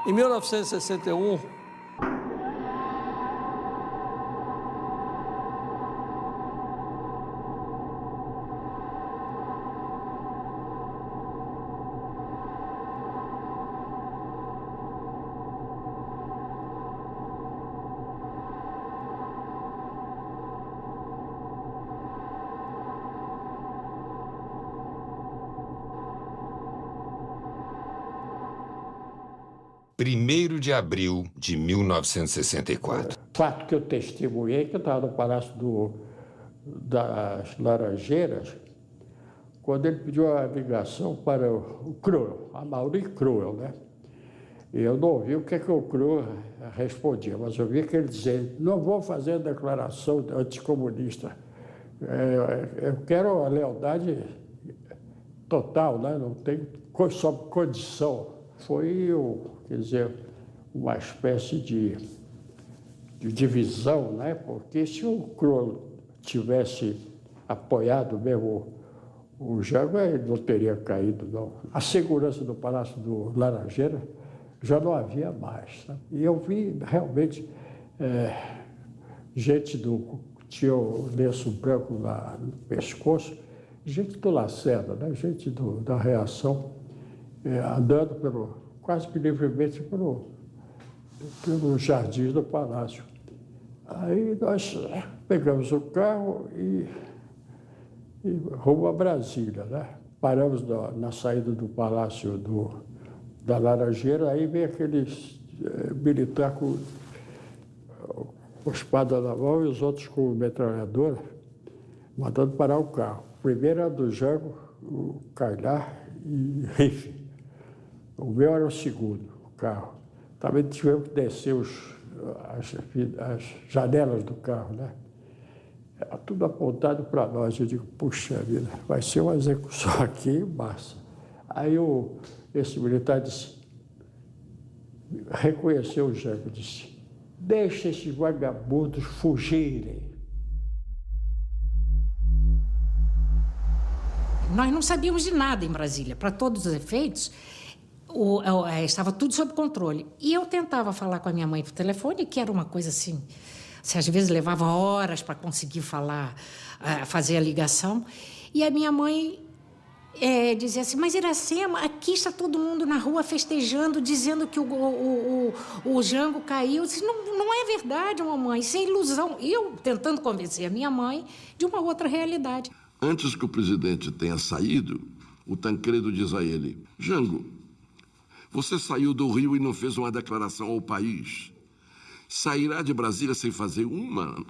Em 1961, Primeiro de abril de 1964. O fato que eu testemunhei, que eu estava no Palácio das Laranjeiras, quando ele pediu a ligação para o Cruel, a Mauri Cruel, né? E eu não ouvi o que o Cruel respondia, mas eu vi que ele dizia: não vou fazer declaração anticomunista, eu quero a lealdade total, né? Não tem sob condição. Foi, quer dizer, uma espécie de divisão, né? Porque se o Cruel tivesse apoiado mesmo o Jango, ele não teria caído, não. A segurança do Palácio do Laranjeira já não havia mais, né? E eu vi realmente gente tinha o lenço branco no pescoço, gente do Lacerda, né? Gente da reação, andando quase que livremente pelos jardins do palácio. Aí nós pegamos o carro e rumo a Brasília, né? Paramos na saída do Palácio da Laranjeira, aí vem aqueles militar com espada na mão e os outros com metralhadora, mandando parar o carro. O primeiro era do Jango, o Carlar e Riff. O meu era o segundo, o carro. Também tivemos que descer as janelas do carro, né? Era tudo apontado para nós. Eu digo, puxa vida, vai ser uma execução aqui em massa. Aí esse militar reconheceu o Jango e disse: deixa esses vagabundos fugirem. Nós não sabíamos de nada em Brasília. Para todos os efeitos, estava tudo sob controle. E eu tentava falar com a minha mãe por telefone, que era uma coisa assim, às vezes levava horas para conseguir falar, fazer a ligação. E a minha mãe dizia assim: mas Iracema, aqui está todo mundo na rua festejando, dizendo que o Jango caiu. Eu disse: não é verdade, mamãe, isso é ilusão. E eu tentando convencer a minha mãe de uma outra realidade. Antes que o presidente tenha saído, o Tancredo diz a ele: Jango, você saiu do Rio e não fez uma declaração ao país. Sairá de Brasília sem fazer uma?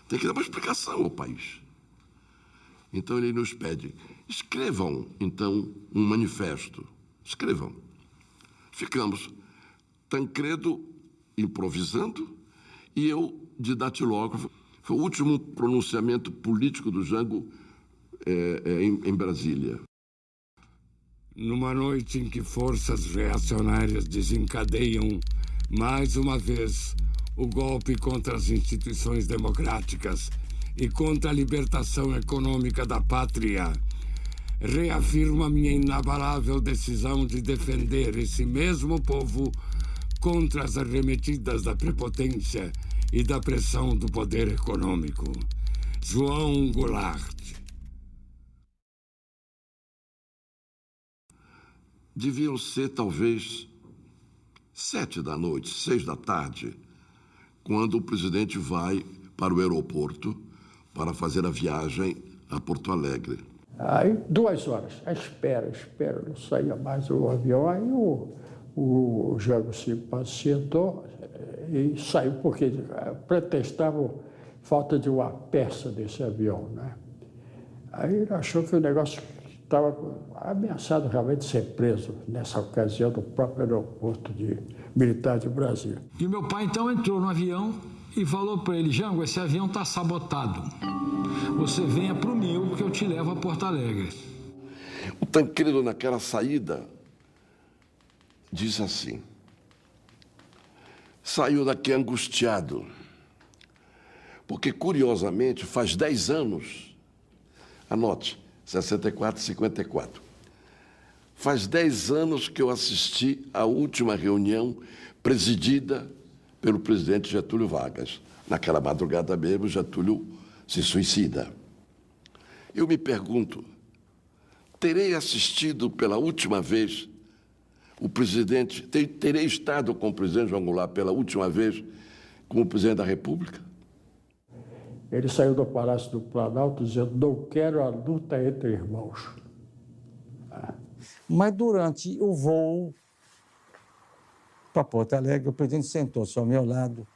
Tem que dar uma explicação ao país. Então ele nos pede: escrevam, então, um manifesto. Escrevam. Ficamos Tancredo improvisando e eu de datilógrafo. Foi o último pronunciamento político do Jango em Brasília. Numa noite em que forças reacionárias desencadeiam, mais uma vez, o golpe contra as instituições democráticas e contra a libertação econômica da pátria, reafirmo a minha inabalável decisão de defender esse mesmo povo contra as arremetidas da prepotência e da pressão do poder econômico. João Goulart. Deviam ser, talvez, 7 da noite, 6 da tarde, quando o presidente vai para o aeroporto para fazer a viagem a Porto Alegre. Aí, 2 horas, espera, não saía mais o avião. Aí o Jango se pacientou e saiu, porque pretextavam falta de uma peça desse avião, né? Aí ele achou que o negócio estava ameaçado realmente de ser preso nessa ocasião do próprio aeroporto militar de Brasília. E meu pai então entrou no avião e falou para ele: Jango, esse avião está sabotado. Você venha para o meu que eu te levo a Porto Alegre. O Tancredo, naquela saída, diz assim: saiu daqui angustiado, porque, curiosamente, faz 10 anos, anote, 64, 54, Faz 10 anos que eu assisti à última reunião presidida pelo presidente Getúlio Vargas. Naquela madrugada mesmo, Getúlio se suicida. Eu me pergunto, terei assistido pela última vez o presidente, terei estado com o presidente João Goulart pela última vez como presidente da República? Ele saiu do Palácio do Planalto dizendo: não quero a luta entre irmãos. Mas durante o voo para Porto Alegre, o presidente sentou-se ao meu lado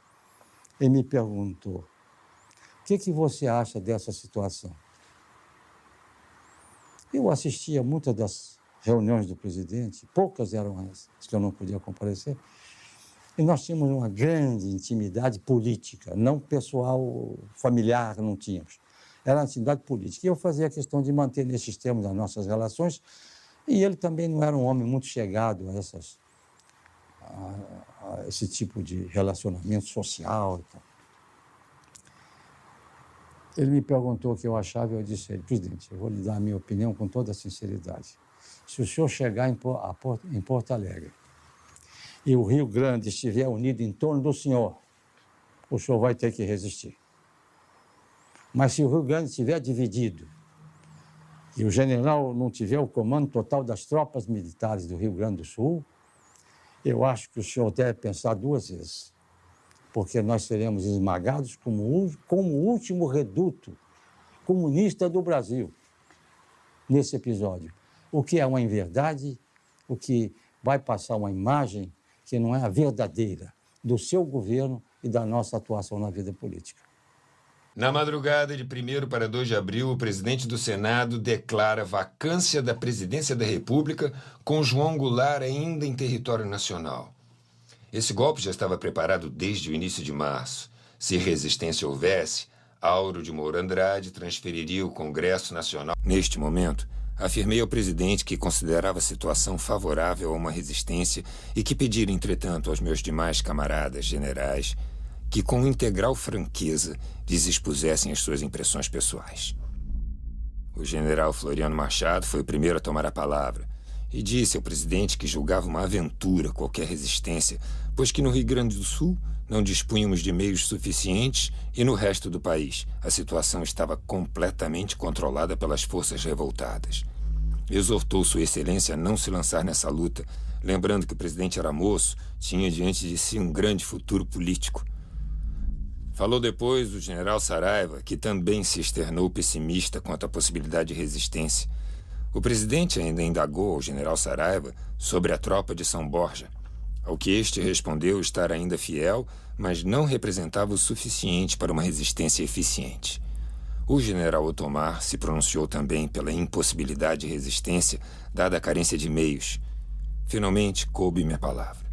e me perguntou: o que você acha dessa situação? Eu assistia muitas das reuniões do presidente, poucas eram as que eu não podia comparecer, e nós tínhamos uma grande intimidade política, não pessoal, familiar, não tínhamos. Era uma intimidade política. E eu fazia questão de manter nesses termos as nossas relações, e ele também não era um homem muito chegado a esse tipo de relacionamento social e tal. Ele me perguntou o que eu achava e eu disse a ele: presidente, eu vou lhe dar a minha opinião com toda a sinceridade. Se o senhor chegar em Porto Alegre e o Rio Grande estiver unido em torno do senhor vai ter que resistir. Mas se o Rio Grande estiver dividido e o general não tiver o comando total das tropas militares do Rio Grande do Sul, eu acho que o senhor deve pensar 2 vezes, porque nós seremos esmagados como o último reduto comunista do Brasil nesse episódio. O que é uma inverdade, o que vai passar uma imagem que não é a verdadeira do seu governo e da nossa atuação na vida política. Na madrugada de 1º para 2 de abril, o presidente do Senado declara vacância da presidência da República, com João Goulart ainda em território nacional. Esse golpe já estava preparado desde o início de março. Se resistência houvesse, Auro de Moura Andrade transferiria o Congresso Nacional. Neste momento, afirmei ao presidente que considerava a situação favorável a uma resistência e que pedira, entretanto, aos meus demais camaradas generais que, com integral franqueza, lhes expusessem as suas impressões pessoais. O general Floriano Machado foi o primeiro a tomar a palavra e disse ao presidente que julgava uma aventura qualquer resistência, pois que no Rio Grande do Sul não dispunhamos de meios suficientes e no resto do país a situação estava completamente controlada pelas forças revoltadas. Exortou Sua Excelência a não se lançar nessa luta, lembrando que o presidente era moço, tinha diante de si um grande futuro político. Falou depois o general Saraiva, que também se externou pessimista quanto à possibilidade de resistência. O presidente ainda indagou ao general Saraiva sobre a tropa de São Borja, ao que este respondeu estar ainda fiel, mas não representava o suficiente para uma resistência eficiente. O general Otomar se pronunciou também pela impossibilidade de resistência, dada a carência de meios. Finalmente, coube-me a palavra.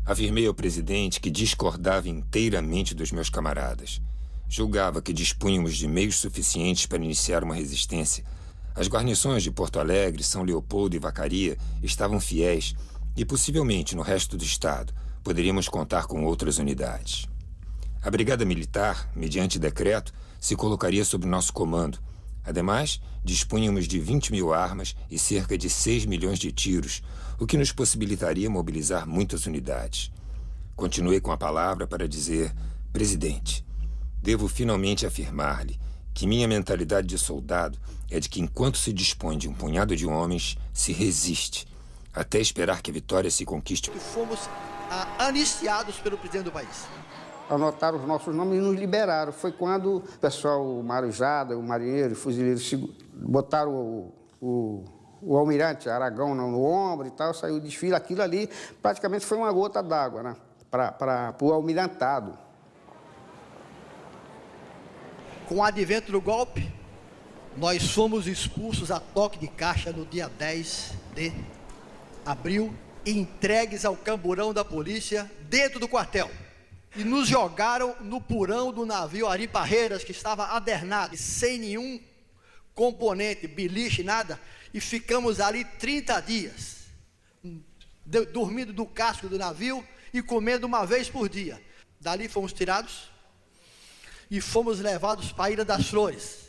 Afirmei ao presidente que discordava inteiramente dos meus camaradas. Julgava que dispunhamos de meios suficientes para iniciar uma resistência. As guarnições de Porto Alegre, São Leopoldo e Vacaria estavam fiéis e, possivelmente, no resto do estado, poderíamos contar com outras unidades. A Brigada Militar, mediante decreto, se colocaria sob nosso comando. Ademais, dispunhamos de 20.000 armas e cerca de 6 milhões de tiros, o que nos possibilitaria mobilizar muitas unidades. Continuei com a palavra para dizer: presidente, devo finalmente afirmar-lhe que minha mentalidade de soldado é de que, enquanto se dispõe de um punhado de homens, se resiste, até esperar que a vitória se conquiste. Fomos anistiados pelo presidente do país. Anotaram os nossos nomes e nos liberaram. Foi quando o pessoal, o marujada, o marinheiro, o fuzileiro, botaram o almirante Aragão no ombro e tal, saiu o desfile. Aquilo ali praticamente foi uma gota d'água, né, para o almirantado. Com o advento do golpe, nós fomos expulsos a toque de caixa no dia 10 de abril e entregues ao camburão da polícia dentro do quartel. E nos jogaram no porão do navio Ari Parreiras, que estava adernado, sem nenhum componente, beliche, nada, e ficamos ali 30 dias, dormindo do casco do navio e comendo uma vez por dia. Dali fomos tirados e fomos levados para a Ilha das Flores.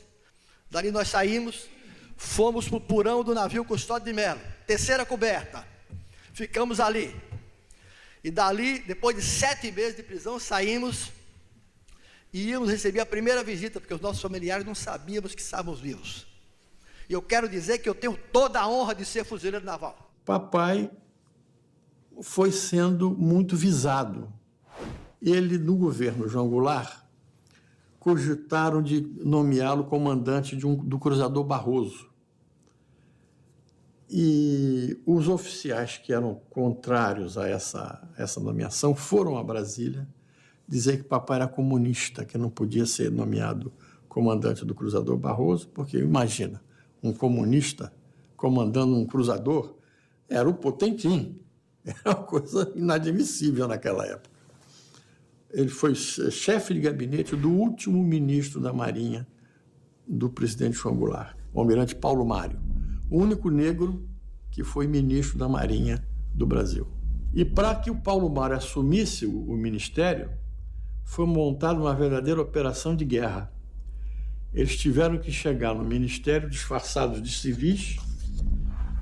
Dali nós saímos, fomos para o porão do navio Custódio de Melo, terceira coberta, ficamos ali, e dali, depois de 7 meses de prisão, saímos e íamos receber a primeira visita, porque os nossos familiares não sabíamos que estávamos vivos. E eu quero dizer que eu tenho toda a honra de ser fuzileiro naval. Papai foi sendo muito visado. Ele, no governo João Goulart, cogitaram de nomeá-lo comandante do cruzador Barroso. E os oficiais que eram contrários a essa nomeação foram a Brasília dizer que papai era comunista, que não podia ser nomeado comandante do cruzador Barroso, porque, imagina, um comunista comandando um cruzador era o Potemkin. Era uma coisa inadmissível naquela época. Ele foi chefe de gabinete do último ministro da Marinha do presidente João Goulart, o almirante Paulo Mário, o único negro que foi ministro da Marinha do Brasil. E para que o Paulo Mário assumisse o ministério, foi montada uma verdadeira operação de guerra. Eles tiveram que chegar no ministério disfarçados de civis,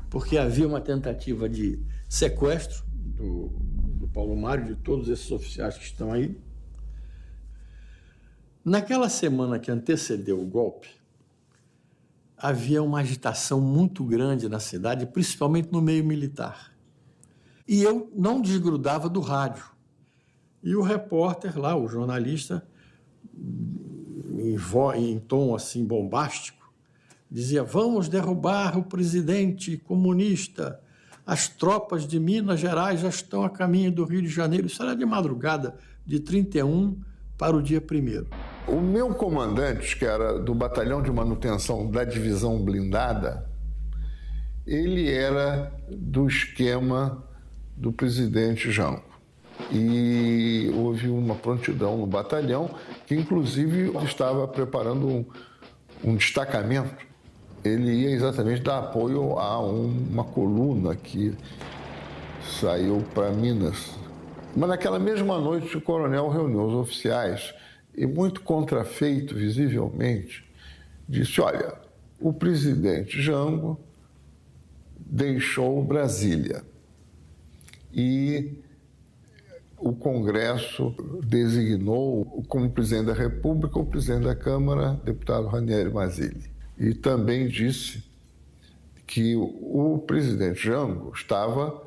porque havia uma tentativa de sequestro do Paulo Mário, de todos esses oficiais que estão aí. Naquela semana que antecedeu o golpe, havia uma agitação muito grande na cidade, principalmente no meio militar. E eu não desgrudava do rádio. E o repórter lá, o jornalista, em tom assim bombástico, dizia: vamos derrubar o presidente comunista, as tropas de Minas Gerais já estão a caminho do Rio de Janeiro. Isso era de madrugada, de 31 para o dia 1º. O meu comandante, que era do batalhão de manutenção da divisão blindada, ele era do esquema do presidente Jango. E houve uma prontidão no batalhão, que inclusive estava preparando um destacamento. Ele ia exatamente dar apoio a uma coluna que saiu para Minas. Mas naquela mesma noite o coronel reuniu os oficiais e, muito contrafeito visivelmente, disse: olha, o presidente Jango deixou Brasília e o Congresso designou como presidente da República o presidente da Câmara, deputado Ranieri Mazzilli. E também disse que o presidente Jango estava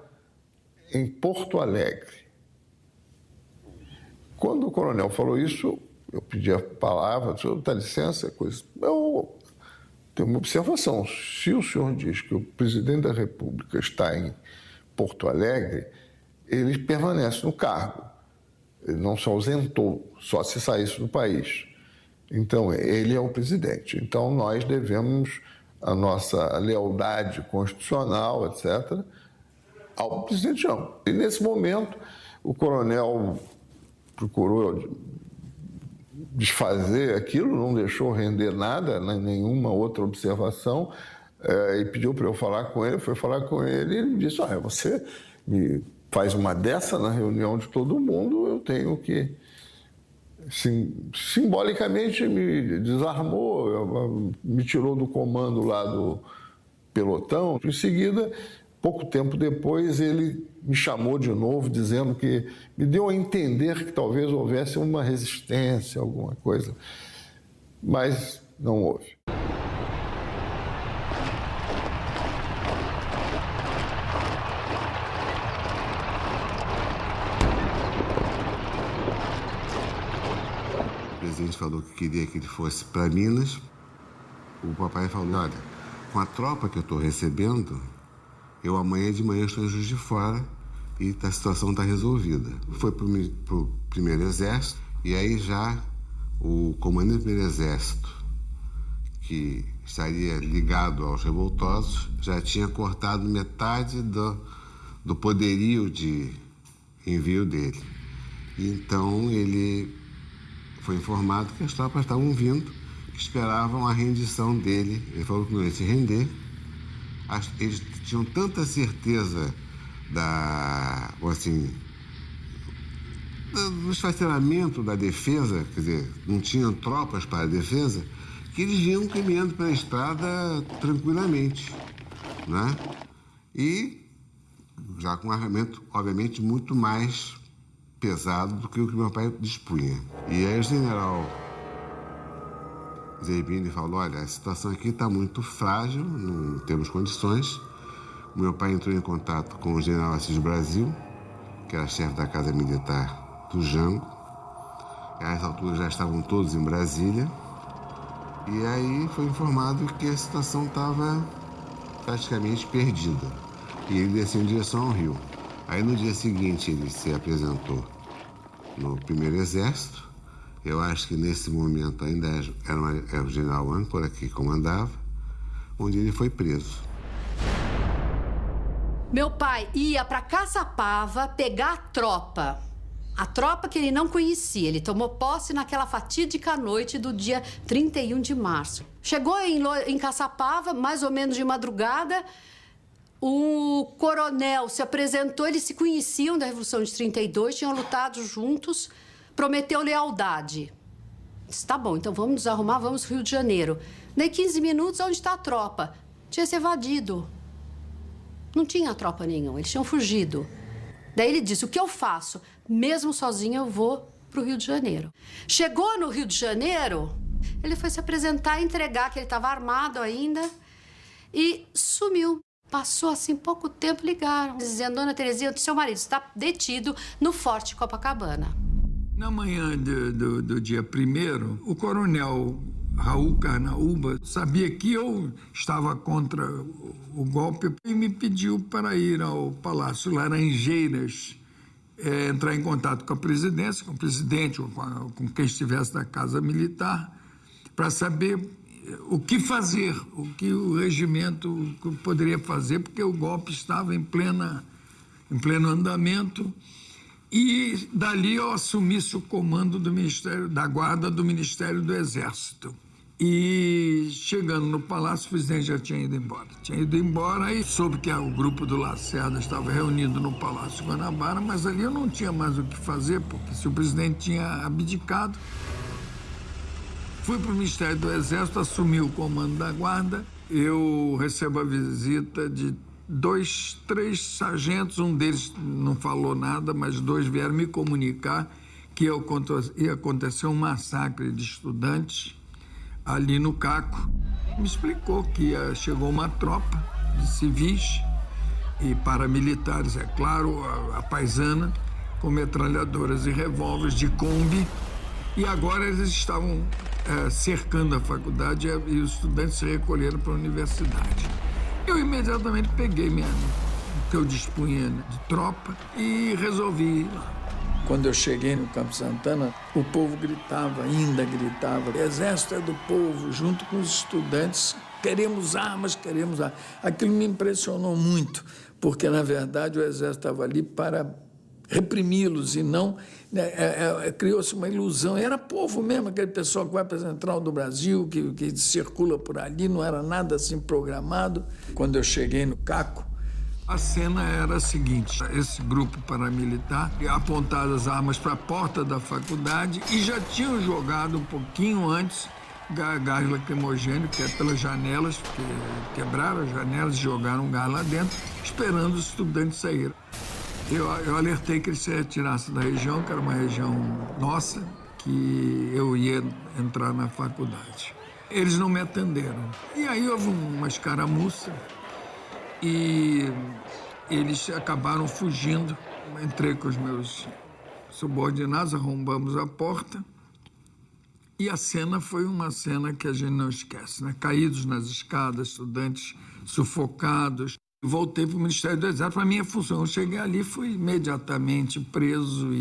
em Porto Alegre. Quando o coronel falou isso, eu pedi a palavra, disse: dá licença, coisa. Eu tenho uma observação. Se o senhor diz que o presidente da República está em Porto Alegre, ele permanece no cargo. Ele não se ausentou, só se saísse do país. Então, ele é o presidente. Então, nós devemos a nossa lealdade constitucional, etc., ao presidente Jango. E, nesse momento, o coronel procurou desfazer aquilo, não deixou render nada, nenhuma outra observação, e pediu para eu falar com ele. Fui falar com ele e ele disse: olha, você me faz uma dessa na reunião de todo mundo, eu tenho que... simbolicamente me desarmou, me tirou do comando lá do pelotão. Em seguida, pouco tempo depois, ele me chamou de novo, dizendo que me deu a entender que talvez houvesse uma resistência, alguma coisa, mas não houve. O presidente falou que queria que ele fosse para Minas. O papai falou: olha, com a tropa que eu estou recebendo, eu amanhã de manhã estou em Juiz de Fora e a situação está resolvida. Foi para o primeiro exército, e aí já o comandante do primeiro exército, que estaria ligado aos revoltosos, já tinha cortado metade do poderio de envio dele. E então ele foi informado que as tropas estavam vindo, que esperavam a rendição dele. Ele falou que não ia se render. Eles tinham tanta certeza do esfacelamento da defesa, quer dizer, não tinham tropas para a defesa, que eles vinham caminhando pela estrada tranquilamente, né? E já com um armamento, obviamente, muito mais pesado do que o que meu pai dispunha. E aí o general Zerbini falou, olha, a situação aqui está muito frágil, não temos condições. O meu pai entrou em contato com o general Assis Brasil, que era chefe da Casa Militar do Jango. A essa altura já estavam todos em Brasília. E aí foi informado que a situação estava praticamente perdida. E ele desceu em direção ao Rio. Aí no dia seguinte ele se apresentou no primeiro exército. Eu acho que nesse momento ainda era o general Âncora que comandava, onde ele foi preso. Meu pai ia para Caçapava pegar a tropa que ele não conhecia. Ele tomou posse naquela fatídica noite do dia 31 de março. Chegou em Caçapava, mais ou menos de madrugada. O coronel se apresentou, eles se conheciam da Revolução de 32, tinham lutado juntos, prometeu lealdade. Disse, tá bom, então vamos nos arrumar, vamos pro Rio de Janeiro. Daí 15 minutos, onde está a tropa? Tinha se evadido. Não tinha tropa nenhuma, eles tinham fugido. Daí ele disse, o que eu faço? Mesmo sozinho eu vou pro Rio de Janeiro. Chegou no Rio de Janeiro, ele foi se apresentar, entregar que ele estava armado ainda e sumiu. Passou assim pouco tempo, ligaram, dizendo, dona Terezinha, seu marido está detido no Forte Copacabana. Na manhã do dia 1º, o coronel Raul Carnaúba sabia que eu estava contra o golpe e me pediu para ir ao Palácio Laranjeiras, entrar em contato com a presidência, com o presidente, ou com quem estivesse da Casa Militar, para saber o que fazer, o que o regimento poderia fazer, porque o golpe estava em pleno andamento. E dali eu assumisse o comando do Ministério da Guarda do Ministério do Exército. E chegando no palácio, o presidente já tinha ido embora. Tinha ido embora e soube que o grupo do Lacerda estava reunido no Palácio Guanabara, mas ali eu não tinha mais o que fazer, porque se o presidente tinha abdicado. Fui para o Ministério do Exército, assumi o comando da Guarda. Eu recebo a visita de 3 sargentos, um deles não falou nada, mas 2 vieram me comunicar que ia acontecer um massacre de estudantes ali no Caco. Me explicou que chegou uma tropa de civis e paramilitares, é claro, a paisana, com metralhadoras e revólveres de Kombi, e agora eles estavam cercando a faculdade e os estudantes se recolheram para a universidade. Eu imediatamente peguei o que eu dispunha de tropa e resolvi ir lá. Quando eu cheguei no Campo Santana, o povo gritava, ainda gritava, o exército é do povo, junto com os estudantes, queremos armas, queremos armas. Aquilo me impressionou muito, porque, na verdade, o exército estava ali para reprimi-los e não... criou-se uma ilusão. Era povo mesmo, aquele pessoal que vai para a Central do Brasil, que circula por ali, não era nada assim programado. Quando eu cheguei no Caco, a cena era a seguinte, esse grupo paramilitar apontava as armas para a porta da faculdade e já tinham jogado um pouquinho antes gás lacrimogêneo, que é pelas janelas, porque quebraram as janelas e jogaram gás lá dentro, esperando os estudantes saírem. Eu alertei que eles se retirassem da região, que era uma região nossa, que eu ia entrar na faculdade. Eles não me atenderam. E aí houve uma escaramuça e eles acabaram fugindo. Entrei com os meus subordinados, arrombamos a porta e a cena foi uma cena que a gente não esquece, né? Caídos nas escadas, estudantes sufocados. Voltei para o Ministério do Exército, para a minha função. Eu cheguei ali, fui imediatamente preso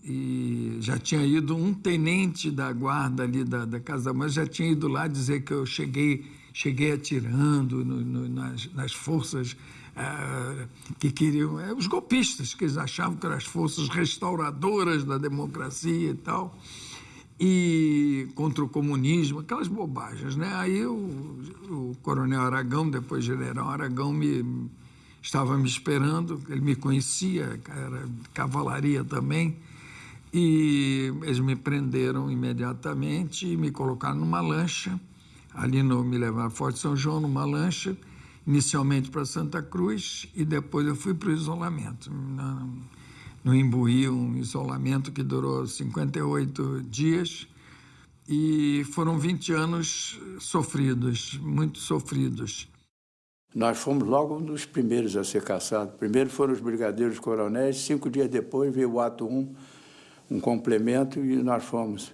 e já tinha ido um tenente da guarda ali da Casa da Mãe, já tinha ido lá dizer que eu cheguei atirando nas forças que queriam... os golpistas, que eles achavam que eram as forças restauradoras da democracia e tal, e contra o comunismo, aquelas bobagens, né? Aí o coronel Aragão, depois general Aragão, estava me esperando, ele me conhecia, era de cavalaria também, E eles me prenderam imediatamente e me colocaram numa lancha, me levaram a Forte São João numa lancha, inicialmente para Santa Cruz, e depois eu fui para o isolamento. No Imbuí, um isolamento que durou 58 dias, e foram 20 anos sofridos, muito sofridos. Nós fomos logo um dos primeiros a ser caçados. Primeiro foram os brigadeiros coronéis, 5 dias depois veio o ato 1, um complemento, e nós fomos.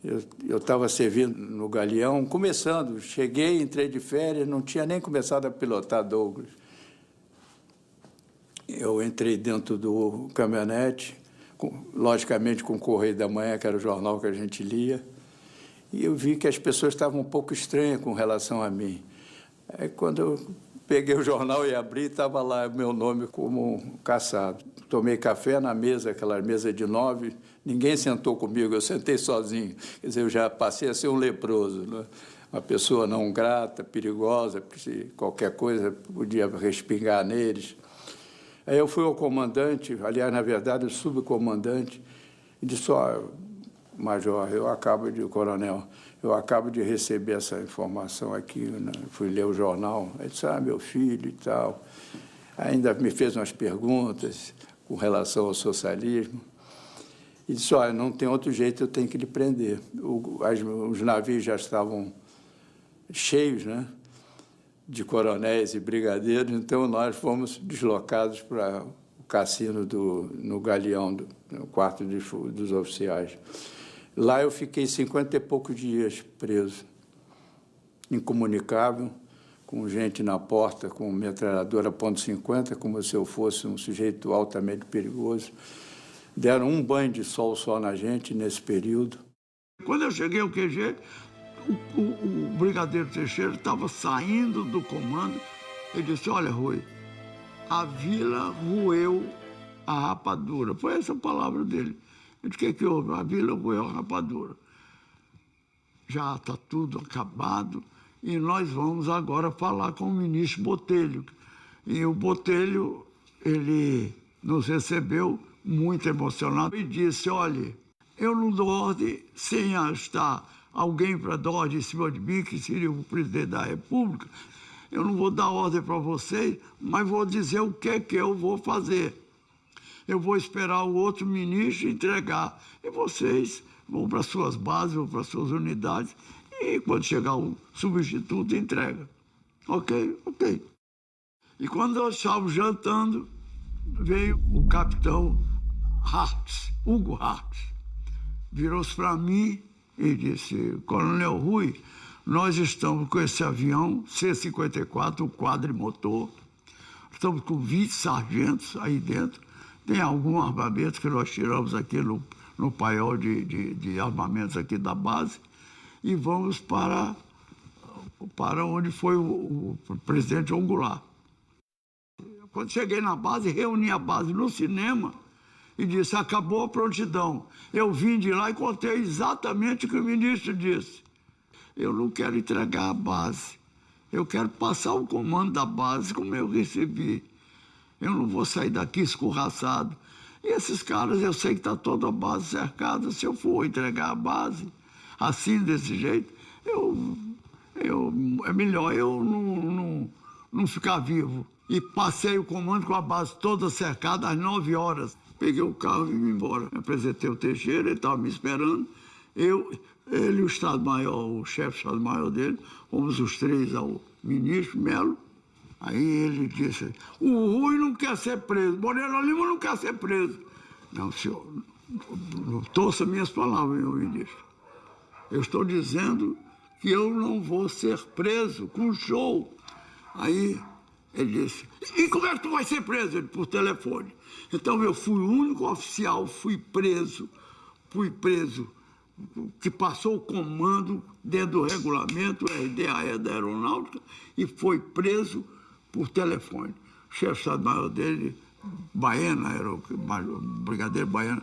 Eu estava servindo no Galeão, começando, cheguei, entrei de férias, não tinha nem começado a pilotar Douglas. Eu entrei dentro do caminhonete, logicamente com o Correio da Manhã, que era o jornal que a gente lia, e eu vi que as pessoas estavam um pouco estranhas com relação a mim. Aí, quando eu peguei o jornal e abri, estava lá meu nome como caçado. Tomei café na mesa, aquela mesa de 9, ninguém sentou comigo, eu sentei sozinho. Quer dizer, eu já passei a ser um leproso, né? Uma pessoa não grata, perigosa, porque se qualquer coisa podia respingar neles. Aí eu fui ao comandante, aliás, na verdade, o subcomandante, e disse: major, coronel, eu acabo de receber essa informação aqui, né? Fui ler o jornal, ele disse: meu filho e tal. Ainda me fez umas perguntas com relação ao socialismo. E disse: não tem outro jeito, eu tenho que lhe prender. Os navios já estavam cheios, né, de coronéis e brigadeiros, então nós fomos deslocados para o cassino no Galeão, no quarto dos oficiais. Lá eu fiquei 50 e poucos dias preso, incomunicável, com gente na porta, com metralhadora .50, como se eu fosse um sujeito altamente perigoso. Deram um banho de sol só na gente nesse período. Quando eu cheguei ao QG, o brigadeiro Teixeira estava saindo do comando. Ele disse: olha, Rui, a vila roeu a rapadura. Foi essa a palavra dele. Eu disse: o que houve? A vila roeu a rapadura. Já está tudo acabado e nós vamos agora falar com o ministro Botelho. E o Botelho, ele nos recebeu muito emocionado e disse: olha, eu não dou ordem sem estar alguém para dar ordem em cima de mim, que seria o presidente da República. Eu não vou dar ordem para vocês, mas vou dizer o que é que eu vou fazer. Eu vou esperar o outro ministro entregar. E vocês vão para suas bases, vão para suas unidades, e quando chegar o substituto, entrega. Ok? Ok. E quando nós estávamos jantando, veio o capitão Hartz, Hugo Hartz. Virou-se para mim e disse: Coronel Rui, nós estamos com esse avião C-54, o quadrimotor. Estamos com 20 sargentos aí dentro. Tem algum armamento que nós tiramos aqui no paiol de armamentos aqui da base. E vamos para onde foi o presidente João Goulart. Quando cheguei na base, reuni a base no cinema e disse: acabou a prontidão. Eu vim de lá e contei exatamente o que o ministro disse. Eu não quero entregar a base. Eu quero passar o comando da base como eu recebi. Eu não vou sair daqui escorraçado. E esses caras, eu sei que está toda a base cercada. Se eu for entregar a base assim, desse jeito, é melhor eu não ficar vivo. E passei o comando com a base toda cercada às 9 horas. Peguei o carro e vim embora. Me apresentei o Teixeira, ele estava me esperando. Ele e o Estado-Maior, o chefe do Estado-Maior dele, fomos os três ao ministro Melo. Aí ele disse: o Rui não quer ser preso, Moreira Lima não quer ser preso. Não, senhor, não torça minhas palavras, meu ministro. Eu estou dizendo que eu não vou ser preso com show. Aí ele disse: e como é que tu vai ser preso? Ele, por telefone. Então eu fui o único oficial, fui preso, que passou o comando dentro do regulamento, RDAE da Aeronáutica, e foi preso por telefone. O chefe de Estado-Maior dele, Baena, era o brigadeiro Baena: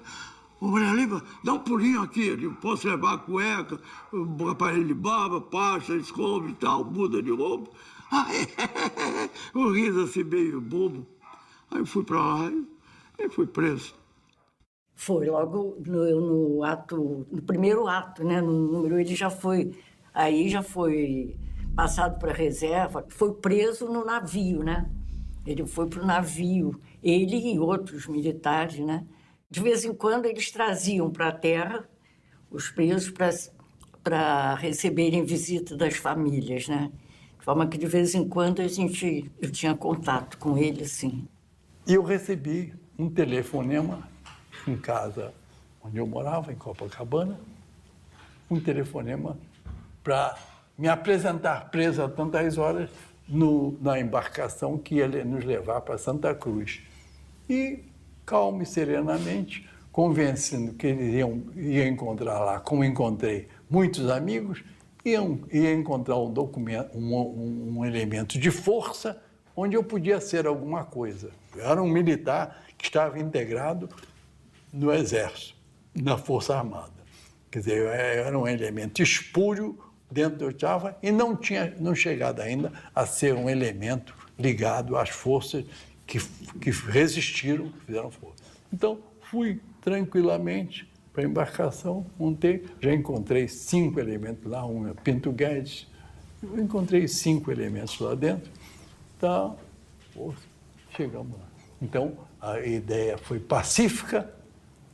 ô, Moreira Lima, dá um pulinho aqui, eu posso levar a cueca, o aparelho de barba, pasta, escova e tal, muda de roupa. O riso assim meio bobo. Aí eu fui para lá e fui preso. Foi, logo no ato, no primeiro ato, né? No número, ele já foi, aí já foi passado para a reserva, foi preso no navio, né? Ele foi para o navio, ele e outros militares, né? De vez em quando eles traziam para a terra os presos para receberem visita das famílias, né? De forma que de vez em quando eu tinha contato com ele, assim. E eu recebi um telefonema em casa onde eu morava, em Copacabana, um telefonema para me apresentar preso a tantas horas na embarcação que ia nos levar para Santa Cruz. E, calmo e serenamente, convencendo que eles iam encontrar lá, como encontrei muitos amigos, ia encontrar um documento, um elemento de força onde eu podia ser alguma coisa. Eu era um militar que estava integrado no Exército, na Força Armada. Quer dizer, eu era um elemento espúrio dentro do Oitava e não chegado ainda a ser um elemento ligado às forças que resistiram, que fizeram força. Então, fui tranquilamente para a embarcação, montei, já encontrei 5 elementos lá, um é Pinto Guedes, eu encontrei 5 elementos lá dentro, tá, chegamos lá. Então, a ideia foi pacífica,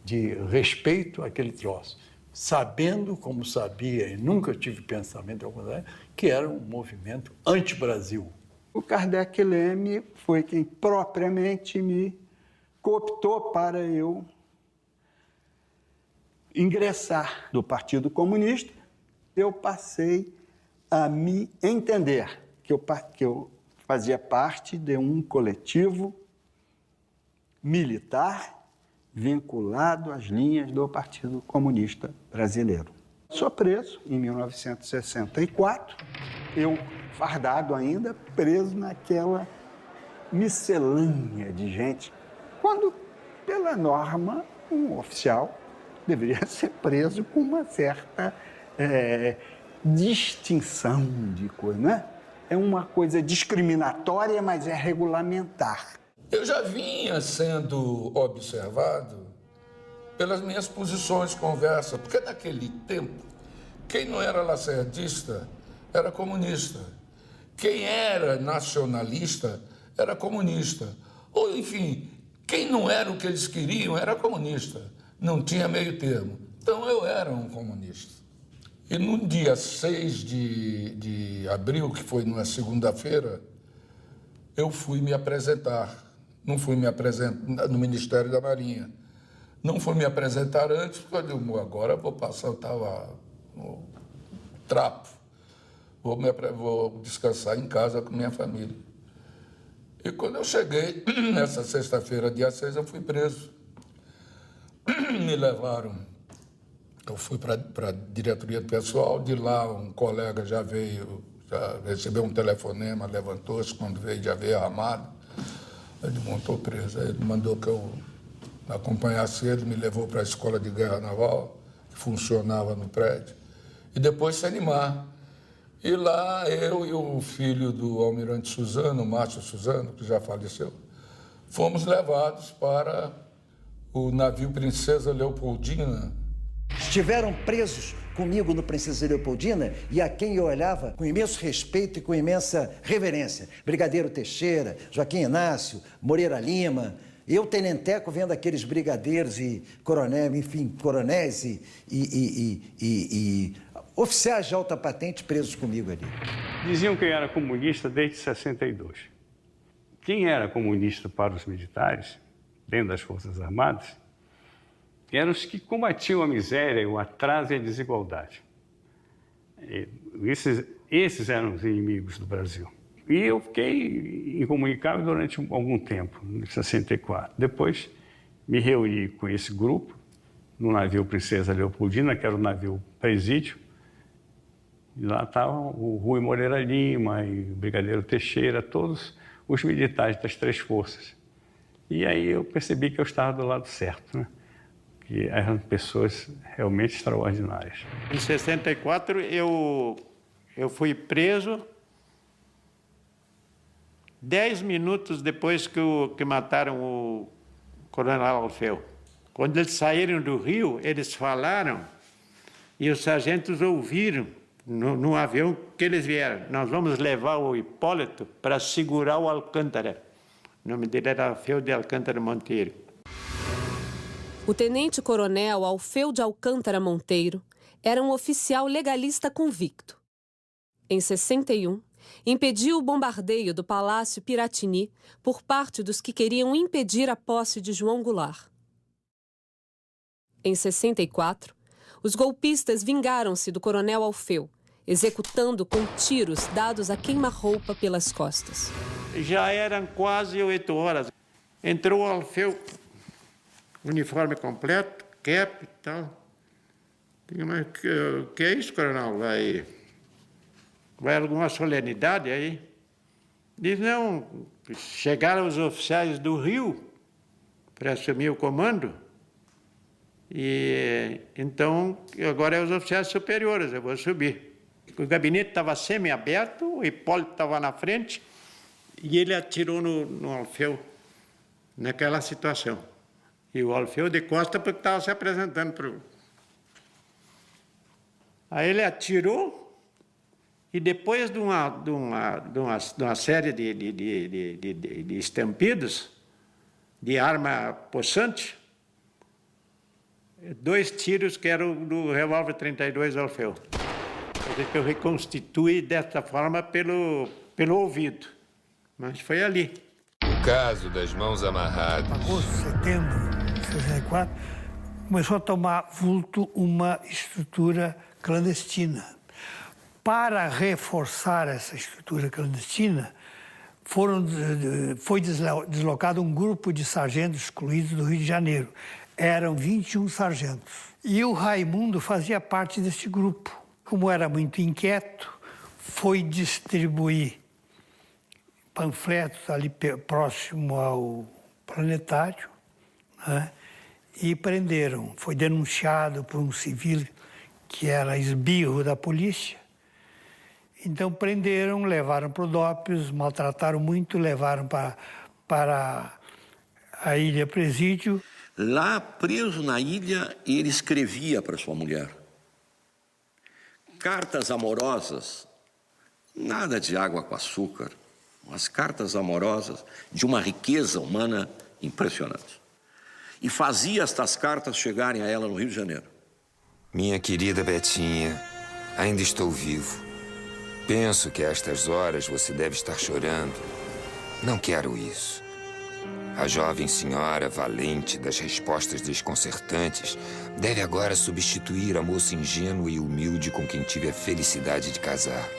de respeito àquele troço, sabendo, como sabia, e nunca tive pensamento ao contrário, que era um movimento anti-Brasil. O Kardec Leme foi quem propriamente me cooptou para eu ingressar no Partido Comunista. Eu passei a me entender que eu fazia parte de um coletivo militar vinculado às linhas do Partido Comunista Brasileiro. Sou preso em 1964, eu fardado ainda, preso naquela miscelânea de gente, quando, pela norma, um oficial deveria ser preso com uma certa distinção de coisa, né? É uma coisa discriminatória, mas é regulamentar. Eu já vinha sendo observado pelas minhas posições de conversa, porque naquele tempo, quem não era lacerdista era comunista. Quem era nacionalista era comunista. Ou, enfim, quem não era o que eles queriam era comunista. Não tinha meio termo. Então, eu era um comunista. E no dia 6 de abril, que foi numa segunda-feira, eu fui me apresentar. Não fui me apresentar no Ministério da Marinha. Não fui me apresentar antes, porque eu digo, agora vou passar, eu estava no trapo. Vou descansar em casa com minha família. E quando eu cheguei, nessa sexta-feira, dia 6, eu fui preso. Me levaram, eu fui para a diretoria do pessoal, de lá um colega já recebeu um telefonema, levantou-se, quando veio já veio armado. Ele montou preso, aí ele mandou que eu acompanhasse ele, me levou para a Escola de Guerra Naval, que funcionava no prédio, e depois se animar. E lá eu e o filho do almirante Suzano, Márcio Suzano, que já faleceu, fomos levados para o navio Princesa Leopoldina. Estiveram presos comigo no Princesa Leopoldina e a quem eu olhava com imenso respeito e com imensa reverência. Brigadeiro Teixeira, Joaquim Inácio, Moreira Lima. Eu, tenenteco, vendo aqueles brigadeiros e coronéis, enfim, coronéis e oficiais de alta patente presos comigo ali. Diziam que eu era comunista desde 62. Quem era comunista para os militares, dentro das Forças Armadas, eram os que combatiam a miséria, o atraso e a desigualdade. Esses eram os inimigos do Brasil. E eu fiquei incomunicável durante algum tempo, em 64. Depois me reuni com esse grupo no navio Princesa Leopoldina, que era o navio presídio. E lá estavam o Rui Moreira Lima e o Brigadeiro Teixeira, todos os militares das 3 forças. E aí eu percebi que eu estava do lado certo, né? Que eram pessoas realmente extraordinárias. Em 64, eu fui preso 10 minutos depois que mataram o coronel Alfeu. Quando eles saíram do Rio, eles falaram e os sargentos ouviram no avião que eles vieram. Nós vamos levar o Hipólito para segurar o Alcântara. O nome dele era Alfeu de Alcântara Monteiro. O tenente-coronel Alfeu de Alcântara Monteiro era um oficial legalista convicto. Em 61, impediu o bombardeio do Palácio Piratini por parte dos que queriam impedir a posse de João Goulart. Em 64, os golpistas vingaram-se do coronel Alfeu, executando com tiros dados a queima-roupa pelas costas. Já eram quase 8 horas. Entrou o Alfeu, uniforme completo, cap e tal. Mas que é isso, coronel? Vai alguma solenidade aí? Diz, não, chegaram os oficiais do Rio para assumir o comando. E então, agora é os oficiais superiores, eu vou subir. O gabinete estava semi-aberto, o Hipólito estava na frente e ele atirou no Alfeu, naquela situação. E o Alfeu de costa porque estava se apresentando para o... Aí ele atirou e depois de uma série de estampidos de arma possante, 2 tiros que eram do revólver 32 Alfeu. Quer dizer que eu reconstituí dessa forma pelo ouvido. Mas foi ali. O caso das mãos amarradas. Agosto, setembro de 64, começou a tomar vulto uma estrutura clandestina. Para reforçar essa estrutura clandestina, foi deslocado um grupo de sargentos excluídos do Rio de Janeiro. Eram 21 sargentos. E o Raimundo fazia parte desse grupo. Como era muito inquieto, foi distribuir panfletos ali próximo ao planetário, né? E prenderam. Foi denunciado por um civil que era esbirro da polícia. Então prenderam, levaram para o DOPS, maltrataram muito, levaram para a Ilha Presídio. Lá, preso na ilha, ele escrevia para sua mulher cartas amorosas, nada de água com açúcar, mas cartas amorosas de uma riqueza humana impressionante. E fazia estas cartas chegarem a ela no Rio de Janeiro. Minha querida Betinha, ainda estou vivo. Penso que a estas horas você deve estar chorando. Não quero isso. A jovem senhora, valente das respostas desconcertantes, deve agora substituir a moça ingênua e humilde com quem tive a felicidade de casar.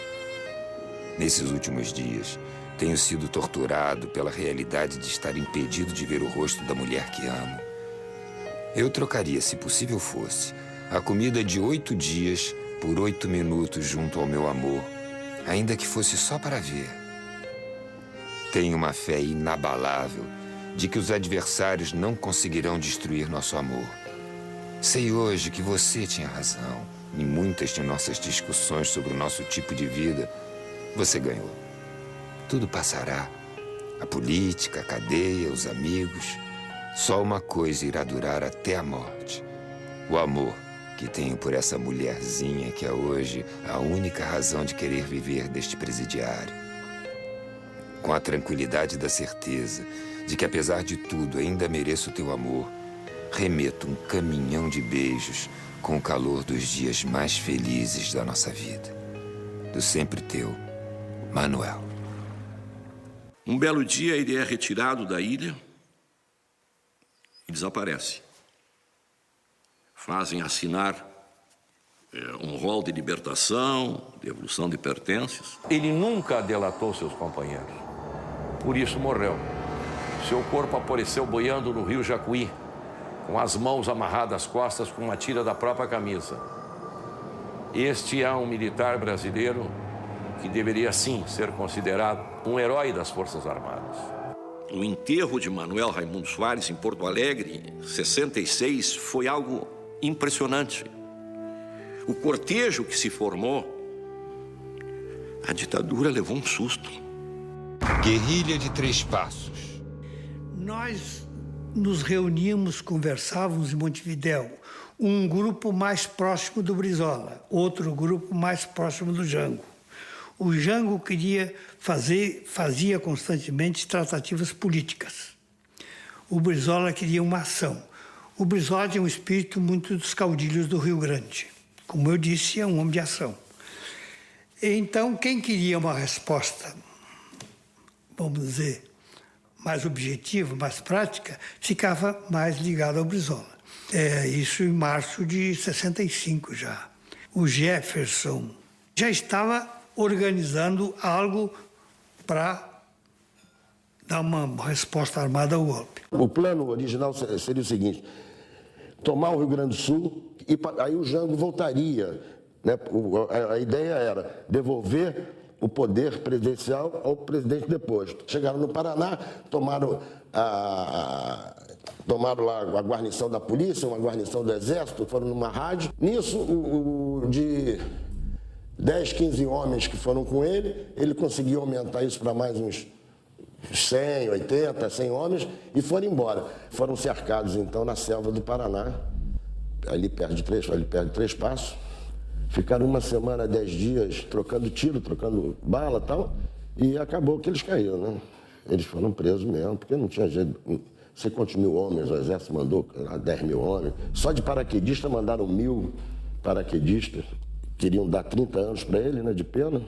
Nesses últimos dias, tenho sido torturado pela realidade de estar impedido de ver o rosto da mulher que amo. Eu trocaria, se possível fosse, a comida de 8 dias por 8 minutos junto ao meu amor, ainda que fosse só para ver. Tenho uma fé inabalável de que os adversários não conseguirão destruir nosso amor. Sei hoje que você tinha razão. Em muitas de nossas discussões sobre o nosso tipo de vida, você ganhou. Tudo passará. A política, a cadeia, os amigos. Só uma coisa irá durar até a morte. O amor que tenho por essa mulherzinha que é hoje a única razão de querer viver deste presidiário. Com a tranquilidade da certeza de que, apesar de tudo, ainda mereço teu amor, remeto um caminhão de beijos com o calor dos dias mais felizes da nossa vida. Do sempre teu, Manuel. Um belo dia ele é retirado da ilha e desaparece. Fazem assinar um rol de libertação, devolução de pertences. Ele nunca delatou seus companheiros. Por isso morreu. Seu corpo apareceu boiando no rio Jacuí, com as mãos amarradas às costas com uma tira da própria camisa. Este é um militar brasileiro que deveria, sim, ser considerado um herói das Forças Armadas. O enterro de Manuel Raimundo Soares em Porto Alegre, em 66, foi algo impressionante. O cortejo que se formou, a ditadura levou um susto. Guerrilha de 3 passos. Nós nos reuníamos, conversávamos em Montevidéu. Um grupo mais próximo do Brizola, outro grupo mais próximo do Jango. O Jango fazia constantemente tratativas políticas. O Brizola queria uma ação. O Brizola tinha um espírito muito dos caudilhos do Rio Grande. Como eu disse, é um homem de ação. Então, quem queria uma resposta, vamos dizer, mais objetiva, mais prática, ficava mais ligado ao Brizola. Isso em março de 65 já. O Jefferson já estava organizando algo para dar uma resposta armada ao golpe. O plano original seria o seguinte: tomar o Rio Grande do Sul e aí o Jango voltaria, né? A ideia era devolver o poder presidencial ao presidente deposto. Chegaram no Paraná, tomaram lá a guarnição da polícia, uma guarnição do exército, foram numa rádio. Nisso, de 10, 15 homens que foram com ele conseguiu aumentar isso para mais uns 100, 80, 100 homens e foram embora. Foram cercados, então, na selva do Paraná, ali perto de Três Passos. Ficaram uma semana, 10 dias, trocando tiro, trocando bala e tal, e acabou que eles caíram, né? Eles foram presos mesmo, porque não tinha jeito. 50 mil homens, o exército mandou 10 mil homens. Só de paraquedista mandaram 1000 paraquedistas. Queriam dar 30 anos para ele, né, de pena.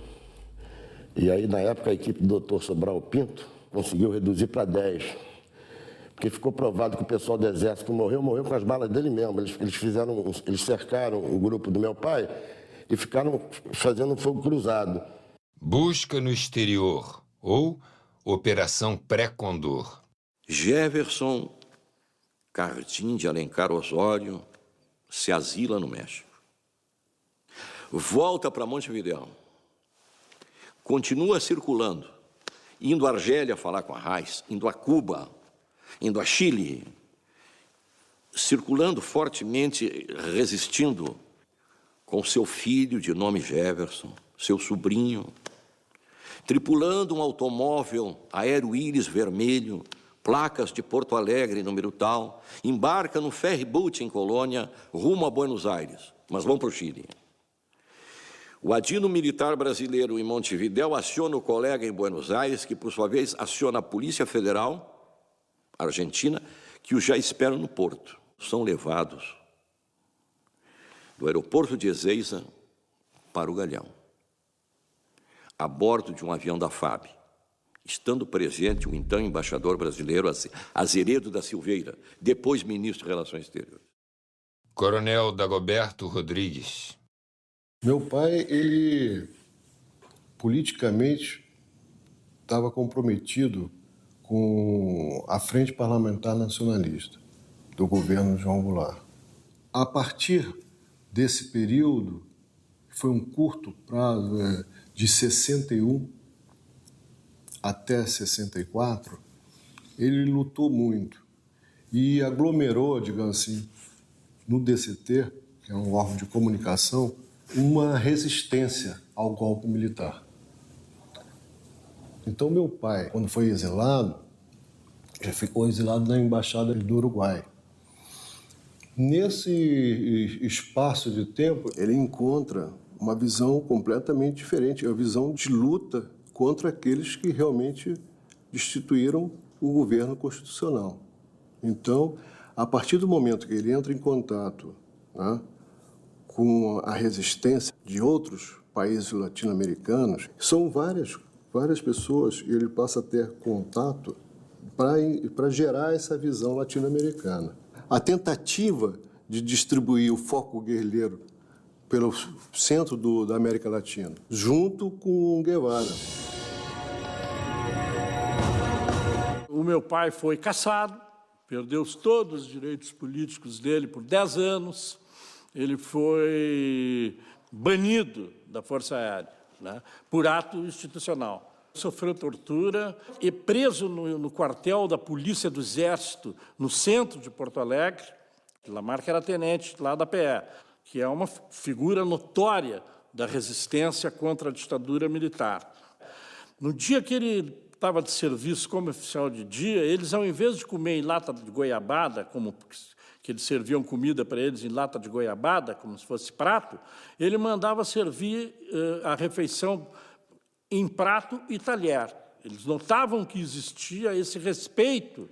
E aí, na época, a equipe do Dr. Sobral Pinto conseguiu reduzir para 10. Porque ficou provado que o pessoal do exército que morreu com as balas dele mesmo. Eles cercaram o grupo do meu pai e ficaram fazendo um fogo cruzado. Busca no exterior, ou Operação Pré-Condor. Jefferson Cardim de Alencar Osório se asila no México. Volta para Montevidéu. Continua circulando, indo a Argélia falar com a Reis, indo a Cuba, indo a Chile, circulando fortemente, resistindo com seu filho de nome Jefferson, seu sobrinho, tripulando um automóvel Aero Íris vermelho, placas de Porto Alegre, número tal, embarca no ferryboat em Colônia, rumo a Buenos Aires, mas vão para o Chile. O adino militar brasileiro em Montevidéu aciona o colega em Buenos Aires, que, por sua vez, aciona a Polícia Federal argentina, que os já esperam no porto. São levados do aeroporto de Ezeiza para o Galeão, a bordo de um avião da FAB, estando presente o então embaixador brasileiro Azeredo da Silveira, depois ministro de Relações Exteriores. Coronel Dagoberto Rodrigues. Meu pai, ele politicamente estava comprometido com a Frente Parlamentar Nacionalista do governo João Goulart. A partir desse período, que foi um curto prazo, de 61 até 64, ele lutou muito e aglomerou, digamos assim, no DCT, que é um órgão de comunicação, uma resistência ao golpe militar. Então, meu pai, quando foi exilado, já ficou exilado na Embaixada do Uruguai. Nesse espaço de tempo, ele encontra uma visão completamente diferente, a visão de luta contra aqueles que realmente destituíram o governo constitucional. Então, a partir do momento que ele entra em contato, né, com a resistência de outros países latino-americanos, são várias pessoas, e ele passa a ter contato para gerar essa visão latino-americana. A tentativa de distribuir o foco guerrilheiro pelo centro da América Latina, junto com o Guevara. O meu pai foi cassado, perdeu todos os direitos políticos dele por 10 anos. Ele foi banido da Força Aérea, né, por ato institucional. Sofreu tortura e preso no quartel da Polícia do Exército, no centro de Porto Alegre. Lamarck era tenente lá da PE, que é uma figura notória da resistência contra a ditadura militar. No dia que ele estava de serviço como oficial de dia, eles, ao invés de comer em lata de goiabada, como que eles serviam comida para eles em lata de goiabada, como se fosse prato, ele mandava servir a refeição em prato e talher. Eles notavam que existia esse respeito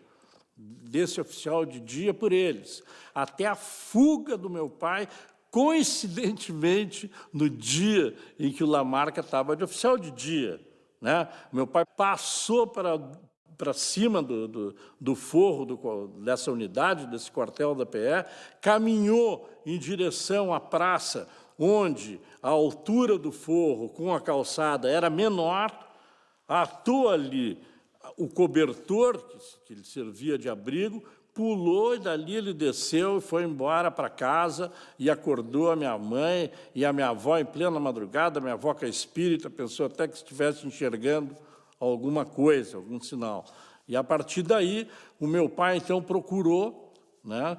desse oficial de dia por eles, até a fuga do meu pai, coincidentemente, no dia em que o Lamarca estava de oficial de dia, né? Meu pai passou para cima do forro dessa unidade, desse quartel da PE, caminhou em direção à praça, onde a altura do forro com a calçada era menor, atou ali o cobertor, que lhe servia de abrigo, pulou e dali ele desceu e foi embora para casa e acordou a minha mãe e a minha avó em plena madrugada. Minha avó, que é espírita, pensou até que estivesse enxergando alguma coisa, algum sinal. E, a partir daí, o meu pai, então, procurou, né,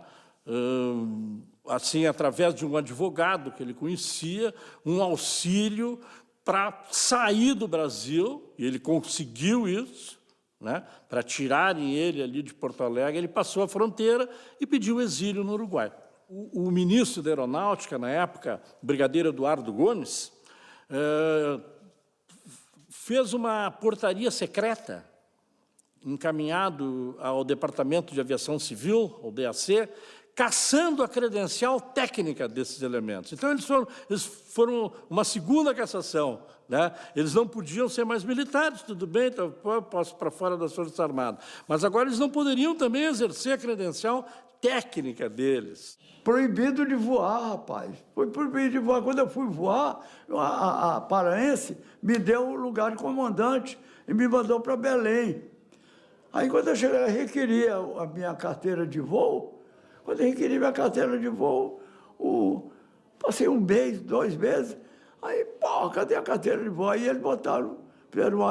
assim, através de um advogado que ele conhecia, um auxílio para sair do Brasil, e ele conseguiu isso, né, para tirarem ele ali de Porto Alegre. Ele passou a fronteira e pediu exílio no Uruguai. O ministro da Aeronáutica, na época, o brigadeiro Eduardo Gomes, fez uma portaria secreta, encaminhado ao Departamento de Aviação Civil, ao DAC, caçando a credencial técnica desses elementos. Então, eles foram uma segunda cassação, né? Eles não podiam ser mais militares, tudo bem, então, posso para fora das Forças Armadas. Mas agora eles não poderiam também exercer a credencial técnica deles. Proibido de voar, rapaz. Foi proibido de voar. Quando eu fui voar, a paraense me deu o lugar de comandante e me mandou para Belém. Aí, quando eu cheguei, eu requeria a minha carteira de voo. Quando eu requeri minha carteira de voo, passei 1 mês, 2 meses. Aí, pô, cadê a carteira de voo? Aí eles fizeram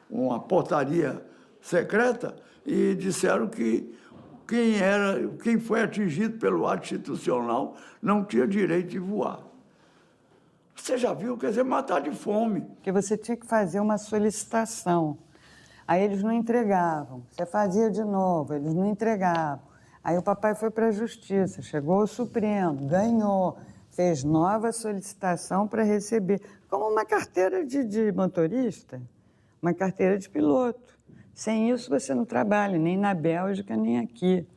uma portaria secreta e disseram que quem foi atingido pelo ato institucional não tinha direito de voar. Você já viu, quer dizer, matar de fome. Porque você tinha que fazer uma solicitação. Aí eles não entregavam. Você fazia de novo, eles não entregavam. Aí o papai foi para a Justiça, chegou ao Supremo, ganhou, fez nova solicitação para receber, como uma carteira de motorista, uma carteira de piloto. Sem isso você não trabalha, nem na Bélgica, nem aqui,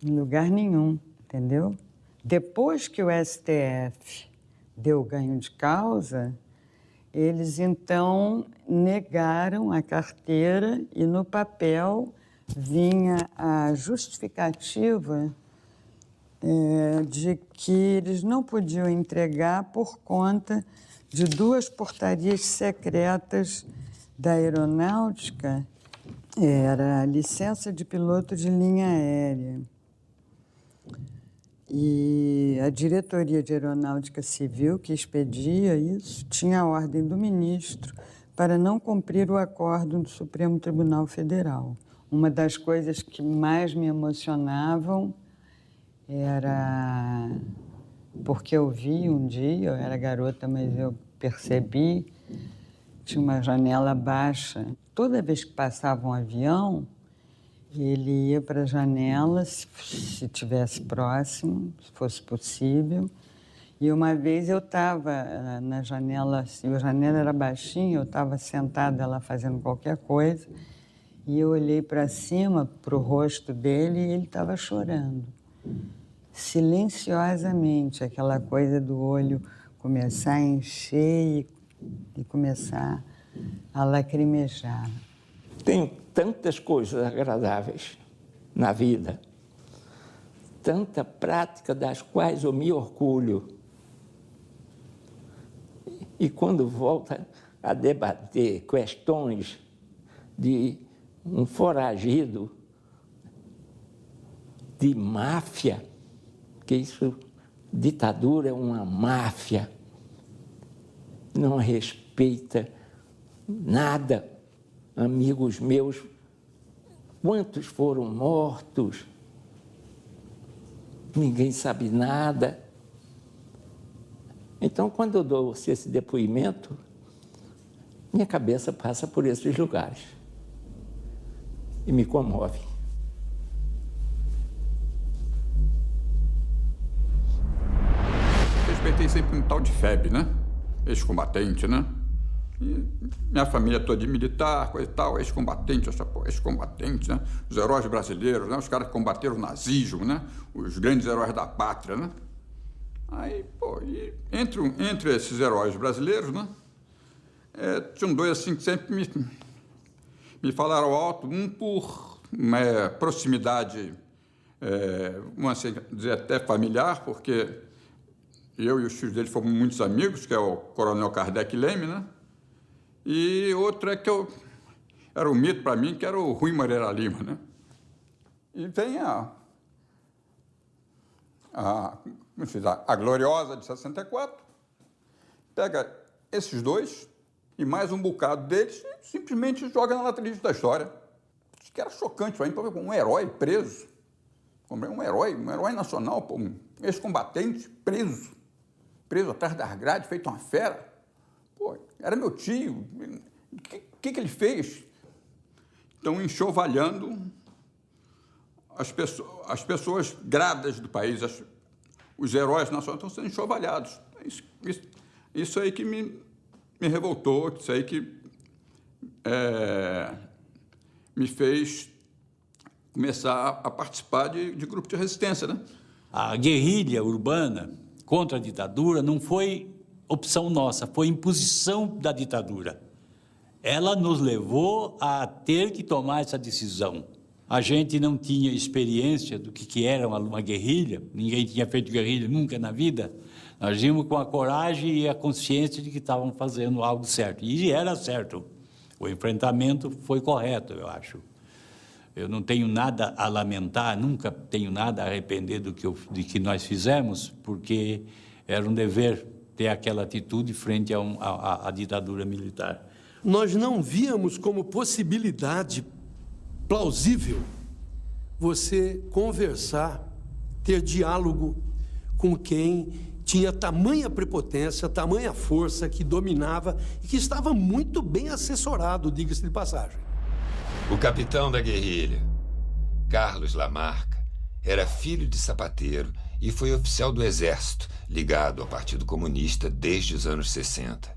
em lugar nenhum, entendeu? Depois que o STF deu ganho de causa, eles então negaram a carteira e no papel vinha a justificativa de que eles não podiam entregar por conta de 2 portarias secretas da Aeronáutica. Era a licença de piloto de linha aérea. E a Diretoria de Aeronáutica Civil, que expedia isso, tinha a ordem do ministro para não cumprir o acórdão do Supremo Tribunal Federal. Uma das coisas que mais me emocionavam era porque eu vi um dia, eu era garota, mas eu percebi, tinha uma janela baixa. Toda vez que passava um avião, ele ia para a janela, se tivesse próximo, se fosse possível. E uma vez eu estava na janela, a janela era baixinha, eu estava sentada lá fazendo qualquer coisa, e eu olhei para cima, para o rosto dele, e ele estava chorando. Silenciosamente, aquela coisa do olho começar a encher e começar a lacrimejar. Tenho tantas coisas agradáveis na vida, tanta prática das quais eu me orgulho. E quando volta a debater questões de um foragido de máfia, que isso, ditadura é uma máfia, não respeita nada. Amigos meus, quantos foram mortos? Ninguém sabe nada. Então, quando eu dou esse depoimento, minha cabeça passa por esses lugares e me comove. Respeitei sempre um tal de FEB, né? Ex-combatente, né? E minha família toda de militar, coisa e tal, ex-combatente, ex-combatente, né? Os heróis brasileiros, né? Os caras que combateram o nazismo, né? Os grandes heróis da pátria, né? Aí, pô, e entre esses heróis brasileiros, né? Tinham dois assim que sempre me falaram alto, um por proximidade, vamos assim dizer, até familiar, porque eu e os filhos dele fomos muitos amigos, que é o Coronel Kardec Leme, né? E outro é que era um mito para mim, que era o Rui Moreira Lima, né? E vem a Gloriosa de 64, pega esses dois e mais um bocado deles e simplesmente joga na lateral da história. Isso que era chocante para mim, um herói preso, um herói nacional, pô, um ex-combatente preso atrás das grades, feito uma fera. Pô, era meu tio. O que ele fez? Estão enxovalhando as pessoas gradas do país, os heróis nacionais estão sendo enxovalhados. Isso aí que me revoltou, isso aí que me fez começar a participar de grupo de resistência, né? A guerrilha urbana contra a ditadura não foi opção nossa, foi imposição da ditadura. Ela nos levou a ter que tomar essa decisão. A gente não tinha experiência do que era uma guerrilha, ninguém tinha feito guerrilha nunca na vida. Nós íamos com a coragem e a consciência de que estavam fazendo algo certo. E era certo. O enfrentamento foi correto, eu acho. Eu não tenho nada a lamentar, nunca tenho nada a arrepender do que nós fizemos, porque era um dever ter aquela atitude frente à ditadura militar. Nós não víamos como possibilidade plausível você conversar, ter diálogo com quem tinha tamanha prepotência, tamanha força, que dominava e que estava muito bem assessorado, diga-se de passagem. O capitão da guerrilha, Carlos Lamarca, era filho de sapateiro e foi oficial do Exército, ligado ao Partido Comunista desde os anos 60.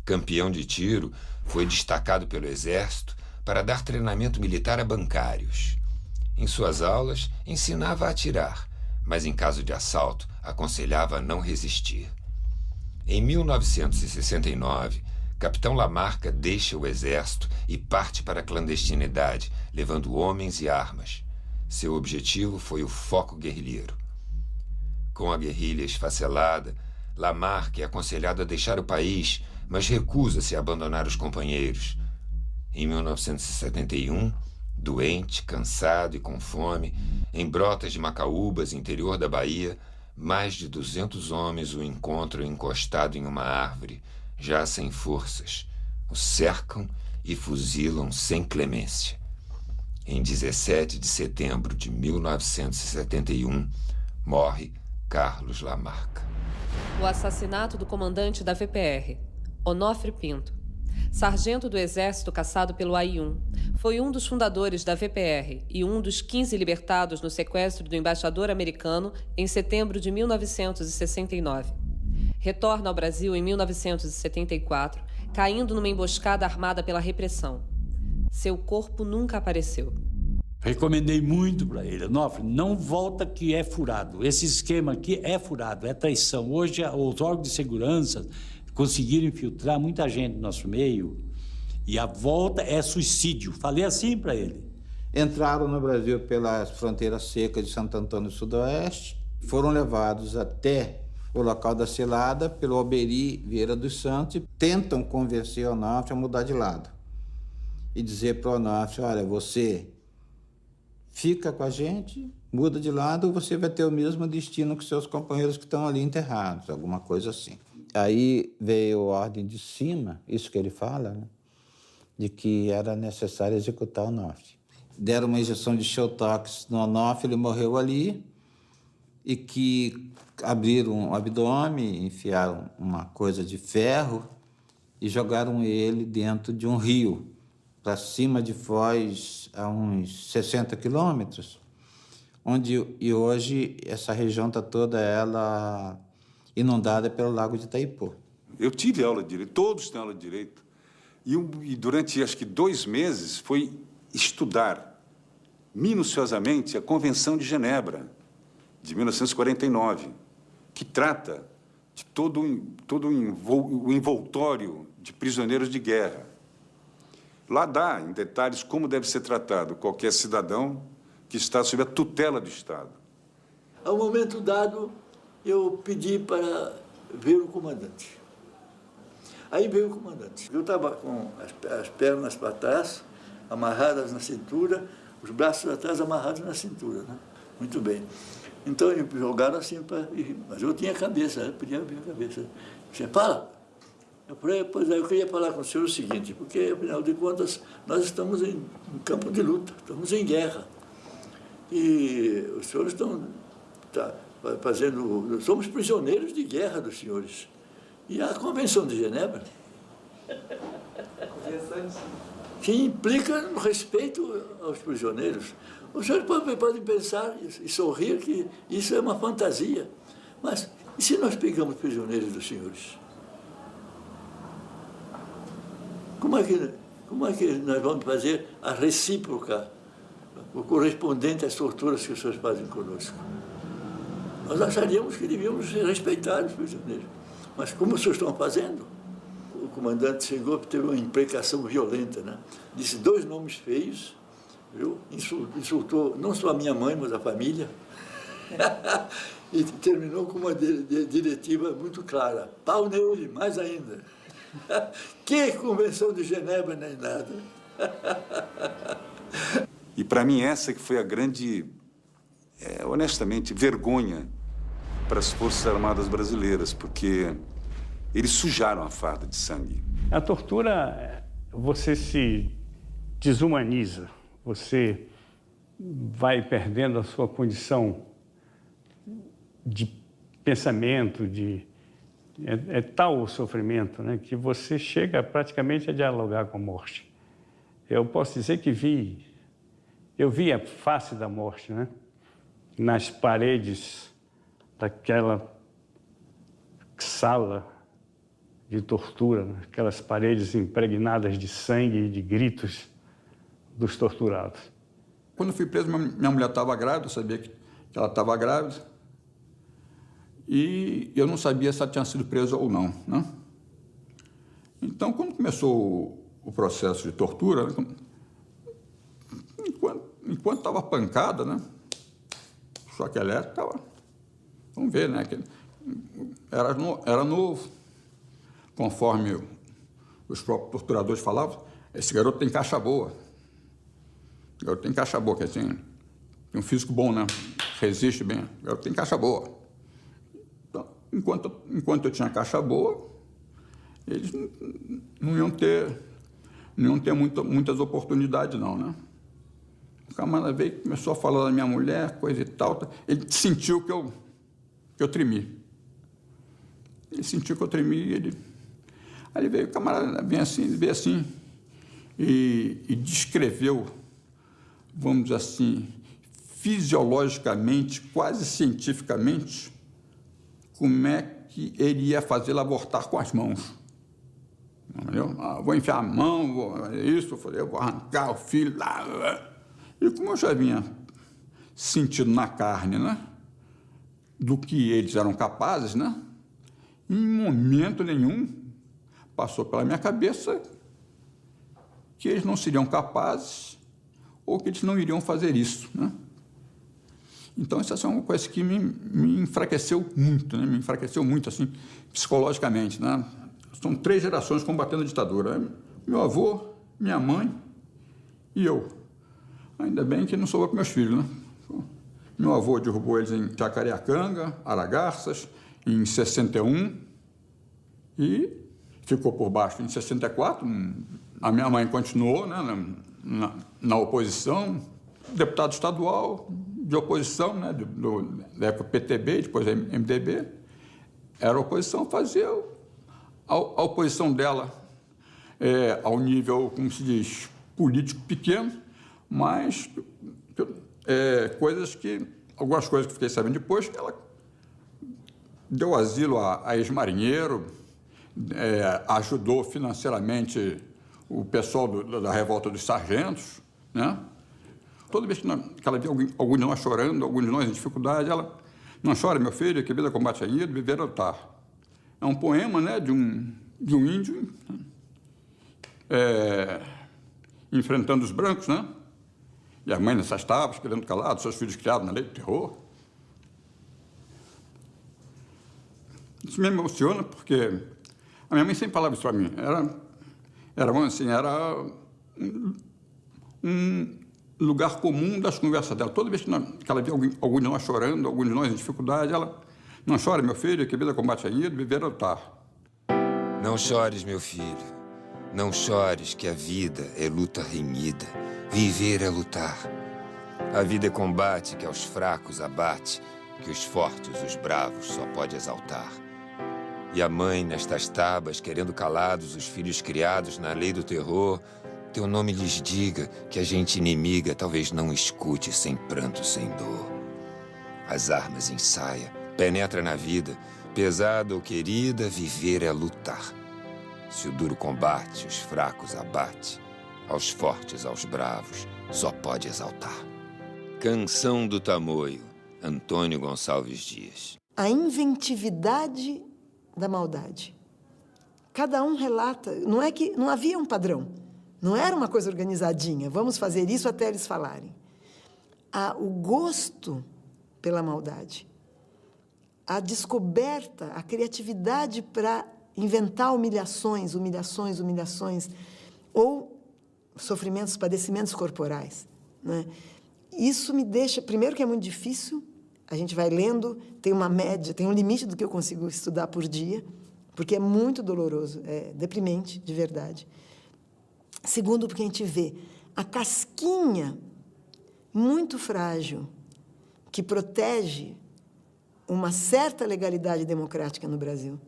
Campeão de tiro, foi destacado pelo Exército para dar treinamento militar a bancários. Em suas aulas, ensinava a atirar, mas em caso de assalto, aconselhava a não resistir. Em 1969, Capitão Lamarca deixa o Exército e parte para a clandestinidade, levando homens e armas. Seu objetivo foi o foco guerrilheiro. Com a guerrilha esfacelada, Lamarca é aconselhado a deixar o país, mas recusa-se a abandonar os companheiros. Em 1971, doente, cansado e com fome, em Brotas de Macaúbas, interior da Bahia, mais de 200 homens o encontram encostado em uma árvore, já sem forças. O cercam e fuzilam sem clemência. Em 17 de setembro de 1971, morre Carlos Lamarca. O assassinato do comandante da VPR, Onofre Pinto, sargento do Exército caçado pelo AI-1, foi um dos fundadores da VPR e um dos 15 libertados no sequestro do embaixador americano em setembro de 1969. Retorna ao Brasil em 1974, caindo numa emboscada armada pela repressão. Seu corpo nunca apareceu. Recomendei muito para ele. Onofre, não volta que é furado. Esse esquema aqui é furado, é traição. Hoje, os órgãos de segurança conseguiram infiltrar muita gente no nosso meio e a volta é suicídio. Falei assim para ele. Entraram no Brasil pelas fronteiras secas de Santo Antônio do Sudoeste, foram levados até o local da cilada pelo Alberi Vieira dos Santos e tentam convencer o Onofre a mudar de lado e dizer para o Onofre, olha, você fica com a gente, muda de lado, você vai ter o mesmo destino que seus companheiros que estão ali enterrados, alguma coisa assim. Aí veio a ordem de cima, isso que ele fala, né, de que era necessário executar o Onofre. Deram uma injeção de Shelltox no Onofre, ele morreu ali, e que abriram o abdômen, enfiaram uma coisa de ferro e jogaram ele dentro de um rio, para cima de Foz, a uns 60 quilômetros, e hoje essa região está toda ela inundada pelo Lago de Itaipu. Eu tive aula de direito, todos têm aula de direito, e durante, acho que 2 meses, foi estudar minuciosamente a Convenção de Genebra, de 1949, que trata de todo o envoltório de prisioneiros de guerra. Lá dá, em detalhes, como deve ser tratado qualquer cidadão que está sob a tutela do Estado. Ao momento dado, eu pedi para ver o comandante. Aí veio o comandante. Eu estava com as pernas para trás, amarradas na cintura, os braços atrás amarrados na cintura, né? Muito bem. Então, me jogaram assim, mas eu tinha cabeça, eu podia abrir a cabeça. Você fala. Eu falei, pois é, eu queria falar com o senhor o seguinte, porque, afinal de contas, nós estamos em campo de luta, estamos em guerra. E os senhores estão fazendo... Somos prisioneiros de guerra dos senhores. E a Convenção de Genebra, que implica no respeito aos prisioneiros. Os senhores podem pensar e sorrir que isso é uma fantasia. Mas e se nós pegamos prisioneiros dos senhores? Como é que nós vamos fazer a recíproca, o correspondente às torturas que os senhores fazem conosco? Nós acharíamos que devíamos respeitar os prisioneiros. Mas como os senhores estão fazendo? O comandante chegou e teve uma imprecação violenta, né? Disse 2 nomes feios, viu? Insultou não só a minha mãe, mas a família. E terminou com uma diretiva muito clara. Pau nele, mais ainda. Que Convenção de Genebra nem nada. E para mim essa que foi a grande, honestamente, vergonha para as Forças Armadas brasileiras, porque eles sujaram a farda de sangue. A tortura, você se desumaniza, você vai perdendo a sua condição de pensamento, é tal o sofrimento, né, que você chega praticamente a dialogar com a morte. Eu posso dizer que eu vi a face da morte, né, nas paredes daquela sala de tortura, né, aquelas paredes impregnadas de sangue e de gritos dos torturados. Quando eu fui preso, minha mulher estava grávida, eu sabia que ela estava grávida, e eu não sabia se ela tinha sido presa ou não, né? Então, quando começou o processo de tortura, enquanto estava pancada, né? O choque elétrico estava... Vamos ver, né? Era novo. Conforme os próprios torturadores falavam, esse garoto tem caixa boa. O garoto tem caixa boa, que assim, tem um físico bom, né? Resiste bem. O garoto tem caixa boa. Então, enquanto eu tinha caixa boa, eles não iam ter muitas oportunidades, não, né? O camarada veio e começou a falar da minha mulher, coisa e tal. Ele sentiu que eu tremi. Ele sentiu que eu tremi, Aí ele veio, o camarada veio assim, e descreveu, vamos dizer assim, fisiologicamente, quase cientificamente, como é que ele ia fazê-la abortar com as mãos. Entendeu? Vou enfiar a mão, eu falei, eu vou arrancar o filho lá. E como eu já vinha sentindo na carne, né, do que eles eram capazes, né, em momento nenhum passou pela minha cabeça que eles não seriam capazes ou que eles não iriam fazer isso, né? Então, isso é uma coisa que me enfraqueceu muito, né? Me enfraqueceu muito, assim, psicologicamente, né? São 3 gerações combatendo a ditadura. Meu avô, minha mãe e eu. Ainda bem que não sou eu com meus filhos, né? Meu avô derrubou eles em Jacareacanga, Aragarças, em 61, e ficou por baixo em 64. A minha mãe continuou, né, na oposição, deputado estadual de oposição, né, da época PTB, depois MDB. Era oposição, fazia a oposição dela ao nível, como se diz, político pequeno, mas algumas coisas que fiquei sabendo depois, que ela deu asilo a ex-marinheiro, ajudou financeiramente o pessoal da revolta dos sargentos, né? Toda vez que ela via algum de nós chorando, algum de nós em dificuldade, ela: "Não chore, meu filho, que vida combate a ida, viver a lutar." É um poema, né, de um índio enfrentando os brancos, né? E a mãe nessas tábuas, querendo calado, seus filhos criados na lei do terror. Isso me emociona, porque a minha mãe sempre falava isso para mim. Era um lugar comum das conversas dela. Toda vez que ela via algum de nós chorando, algum de nós em dificuldade, ela: "Não chore, meu filho, que a vida combate a ida, viver a lutar." Não chores, meu filho. Não chores, que a vida é luta renhida. Viver é lutar. A vida é combate que aos fracos abate, que os fortes, os bravos, só pode exaltar. E a mãe, nestas tabas, querendo calados os filhos criados na lei do terror, teu nome lhes diga que a gente inimiga talvez não escute sem pranto, sem dor. As armas ensaia, penetra na vida, pesada ou querida, viver é lutar. Se o duro combate, os fracos abate, aos fortes, aos bravos, só pode exaltar. Canção do Tamoio, Antônio Gonçalves Dias. A inventividade da maldade. Cada um relata, não é que não havia um padrão, não era uma coisa organizadinha, vamos fazer isso até eles falarem. O gosto pela maldade, a descoberta, a criatividade para inventar humilhações, ou sofrimentos, padecimentos corporais, né? Isso me deixa, primeiro, que é muito difícil. A gente vai lendo, tem uma média, tem um limite do que eu consigo estudar por dia, porque é muito doloroso, é deprimente, de verdade. Segundo, porque a gente vê a casquinha muito frágil que protege uma certa legalidade democrática no Brasil.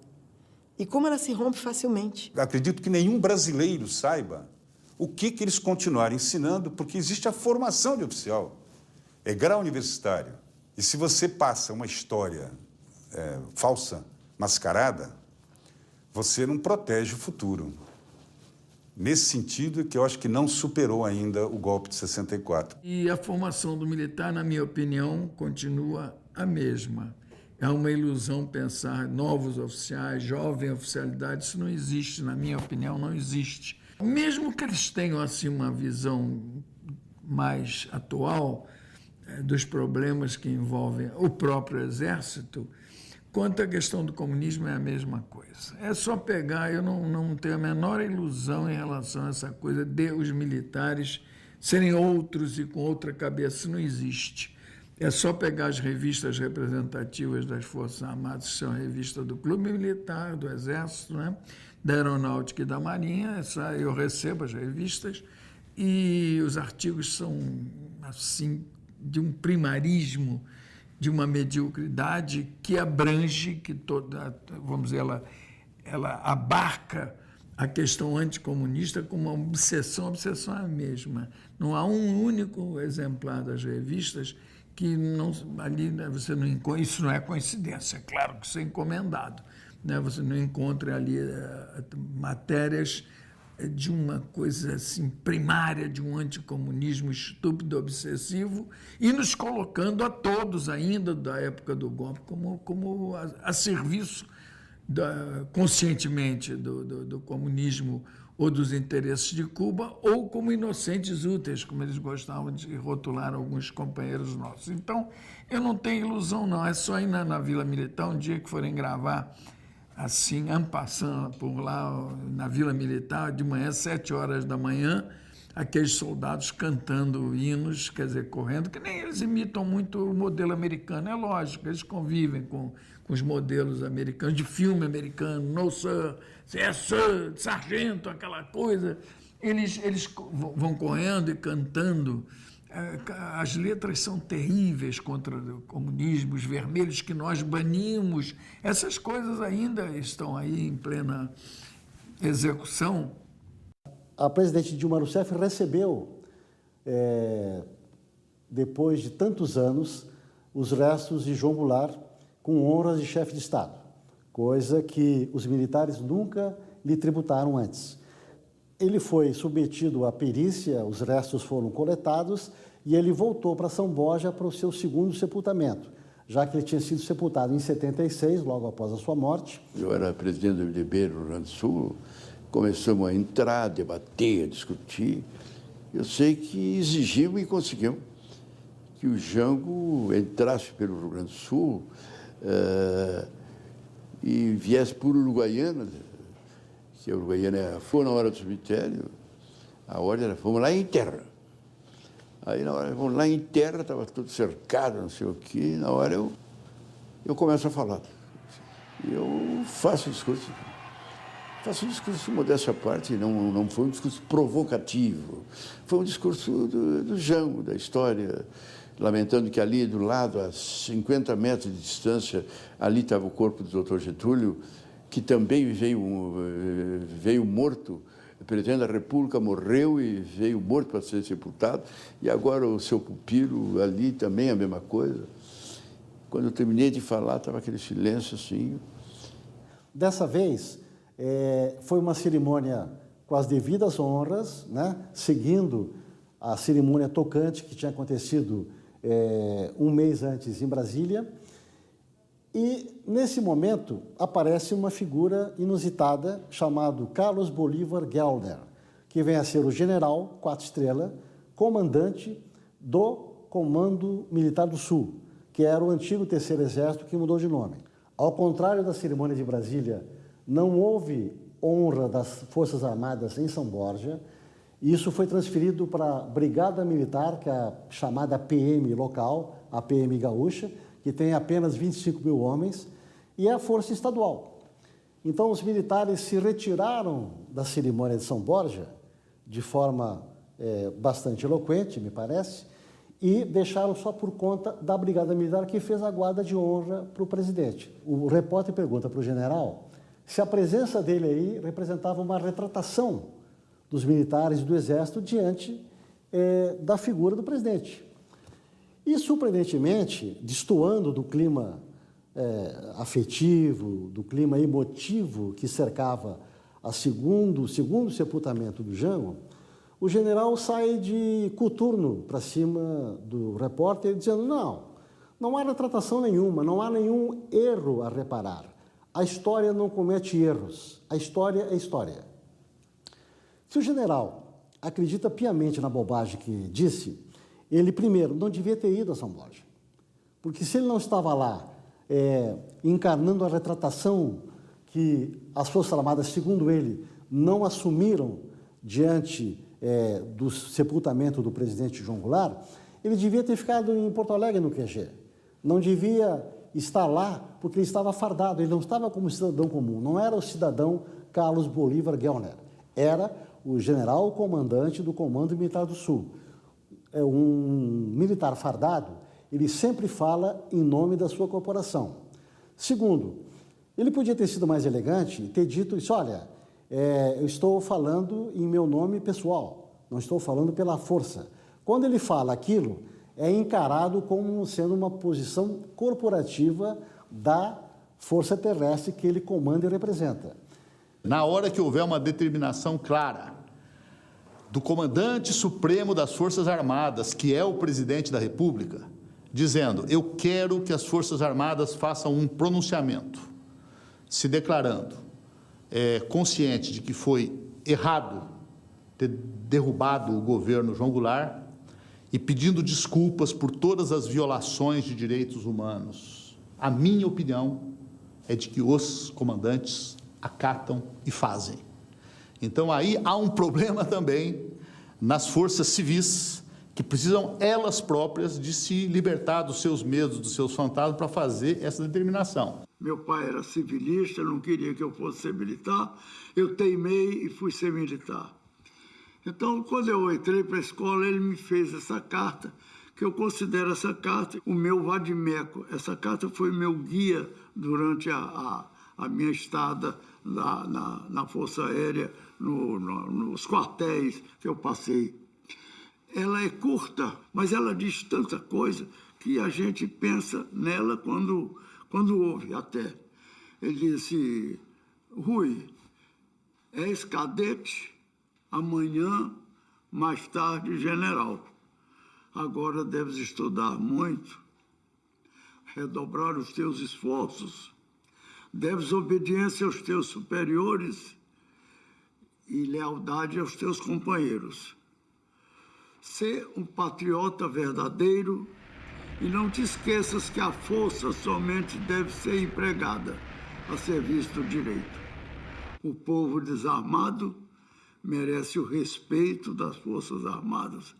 E como ela se rompe facilmente. Acredito que nenhum brasileiro saiba o que eles continuarem ensinando, porque existe a formação de oficial, é grau universitário. E se você passa uma história falsa, mascarada, você não protege o futuro. Nesse sentido, que eu acho que não superou ainda o golpe de 64. E a formação do militar, na minha opinião, continua a mesma. É uma ilusão pensar novos oficiais, jovem oficialidade. Isso não existe, na minha opinião, não existe. Mesmo que eles tenham assim uma visão mais atual dos problemas que envolvem o próprio Exército, quanto à questão do comunismo é a mesma coisa. É só pegar, eu não tenho a menor ilusão em relação a essa coisa de os militares serem outros e com outra cabeça. Isso não existe. É só pegar as revistas representativas das Forças Armadas, que são revistas do Clube Militar, do Exército, né? Da Aeronáutica e da Marinha. Eu recebo as revistas e os artigos são, assim, de um primarismo, de uma mediocridade que abrange, que toda, vamos dizer, ela abarca a questão anticomunista como uma obsessão. A obsessão é a mesma. Não há um único exemplar das revistas que não, ali, né, você não encontra. Isso não é coincidência, é claro que isso é encomendado, né? Você não encontra ali matérias de uma coisa assim primária, de um anticomunismo estúpido, obsessivo, e nos colocando a todos ainda da época do golpe como a serviço conscientemente do comunismo ou dos interesses de Cuba, ou como inocentes úteis, como eles gostavam de rotular alguns companheiros nossos. Então, eu não tenho ilusão, não. É só ir na Vila Militar, um dia que forem gravar, assim, en passant, por lá, na Vila Militar, de manhã, 7 horas da manhã, aqueles soldados cantando hinos, quer dizer, correndo, que nem eles imitam muito o modelo americano. É lógico, eles convivem com os modelos americanos, de filme americano, no sir, yes sir, sargento, aquela coisa. Eles vão correndo e cantando. As letras são terríveis contra o comunismo, os vermelhos que nós banimos. Essas coisas ainda estão aí em plena execução. a presidente Dilma Rousseff recebeu, depois de tantos anos, os restos de João Goulart com honras de chefe de Estado, coisa que os militares nunca lhe tributaram antes. Ele foi submetido à perícia, os restos foram coletados e ele voltou para São Borja para o seu segundo sepultamento, já que ele tinha sido sepultado em 76, logo após a sua morte. Eu era presidente do MDB do Rio Grande do Sul, começamos a entrar, a debater, a discutir. Eu sei que exigimos e conseguimos que o Jango entrasse pelo Rio Grande do Sul e viesse por Uruguaiana, que a Uruguaiana foi na hora do cemitério, a ordem era, vamos lá em terra. Aí na hora, vamos lá em terra, estava tudo cercado, não sei o quê, na hora eu começo a falar. Eu faço discurso modéstia à parte, não foi um discurso provocativo, foi um discurso do Jango, da história, lamentando que ali do lado, a 50 metros de distância, ali estava o corpo do Dr. Getúlio, que também veio morto, o presidente da República morreu e veio morto para ser sepultado, e agora o seu pupilo ali também a mesma coisa. Quando eu terminei de falar, estava aquele silêncio assim. Dessa vez, foi uma cerimônia com as devidas honras, né? Seguindo a cerimônia tocante que tinha acontecido um mês antes em Brasília. E, nesse momento, aparece uma figura inusitada chamado Carlos Bolívar Gelder, que vem a ser o general, 4 estrelas, comandante do Comando Militar do Sul, que era o antigo Terceiro Exército que mudou de nome. Ao contrário da cerimônia de Brasília, não houve honra das Forças Armadas em São Borja. Isso foi transferido para a Brigada Militar, que é a chamada PM local, a PM gaúcha, que tem apenas 25 mil homens, e a Força Estadual. Então, os militares se retiraram da cerimônia de São Borja, de forma bastante eloquente, me parece, e deixaram só por conta da Brigada Militar, que fez a guarda de honra para o presidente. O repórter pergunta para o general se a presença dele aí representava uma retratação dos militares e do Exército diante da figura do presidente. E, surpreendentemente, destoando do clima afetivo, do clima emotivo que cercava o segundo sepultamento do Jango, o general sai de coturno para cima do repórter, dizendo, não há retratação nenhuma, não há nenhum erro a reparar. A história não comete erros, a história é história. Se o general acredita piamente na bobagem que disse, ele, primeiro, não devia ter ido a São Borja, porque se ele não estava lá encarnando a retratação que as Forças Armadas, segundo ele, não assumiram diante do sepultamento do presidente João Goulart, ele devia ter ficado em Porto Alegre, no QG. Não devia estar lá, porque ele estava fardado, ele não estava como cidadão comum, não era o cidadão Carlos Bolívar Gelder, era o general comandante do Comando Militar do Sul. Um militar fardado, ele sempre fala em nome da sua corporação. Segundo, ele podia ter sido mais elegante e ter dito isso, olha, eu estou falando em meu nome pessoal, não estou falando pela força. Quando ele fala aquilo, é encarado como sendo uma posição corporativa da força terrestre que ele comanda e representa. Na hora que houver uma determinação clara do comandante supremo das Forças Armadas, que é o presidente da República, dizendo, eu quero que as Forças Armadas façam um pronunciamento, se declarando consciente de que foi errado ter derrubado o governo João Goulart e pedindo desculpas por todas as violações de direitos humanos. A minha opinião é de que os comandantes acatam e fazem. Então, aí há um problema também nas forças civis, que precisam elas próprias de se libertar dos seus medos, dos seus fantasmas, para fazer essa determinação. Meu pai era civilista, não queria que eu fosse ser militar, eu teimei e fui ser militar. Então, quando eu entrei para a escola, ele me fez essa carta, que eu considero essa carta o meu vadimeco. Essa carta foi meu guia durante a minha estada na Força Aérea, nos quartéis que eu passei. Ela é curta, mas ela diz tanta coisa que a gente pensa nela quando ouve até. Ele disse: Rui, és cadete, amanhã, mais tarde, general. Agora deves estudar muito, redobrar os teus esforços, deves obediência aos teus superiores e lealdade aos teus companheiros. Sê um patriota verdadeiro e não te esqueças que a força somente deve ser empregada a serviço do direito. O povo desarmado merece o respeito das Forças Armadas.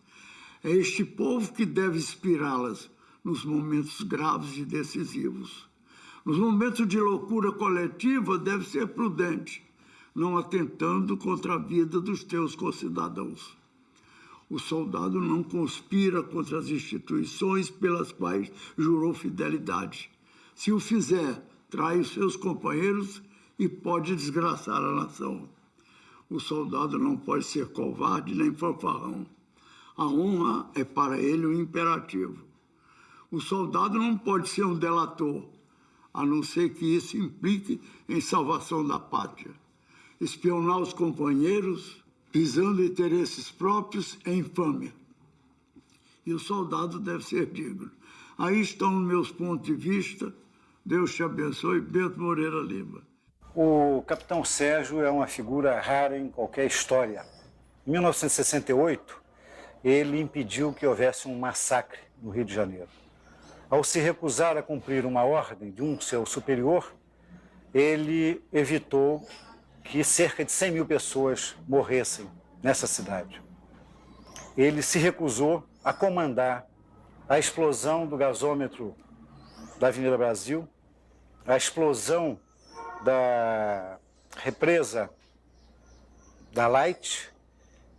É este povo que deve inspirá-las nos momentos graves e decisivos. Nos momentos de loucura coletiva, deve ser prudente, não atentando contra a vida dos teus concidadãos. O soldado não conspira contra as instituições pelas quais jurou fidelidade. Se o fizer, trai os seus companheiros e pode desgraçar a nação. O soldado não pode ser covarde nem fanfarrão. A honra é para ele um imperativo. O soldado não pode ser um delator, a não ser que isso implique em salvação da pátria. Espionar os companheiros, visando interesses próprios, é infâmia. E o soldado deve ser digno. Aí estão os meus pontos de vista. Deus te abençoe. Bento Moreira Lima. O capitão Sérgio é uma figura rara em qualquer história. Em 1968, ele impediu que houvesse um massacre no Rio de Janeiro. Ao se recusar a cumprir uma ordem de um seu superior, ele evitou que cerca de 100 mil pessoas morressem nessa cidade. Ele se recusou a comandar a explosão do gasômetro da Avenida Brasil, a explosão da represa da Light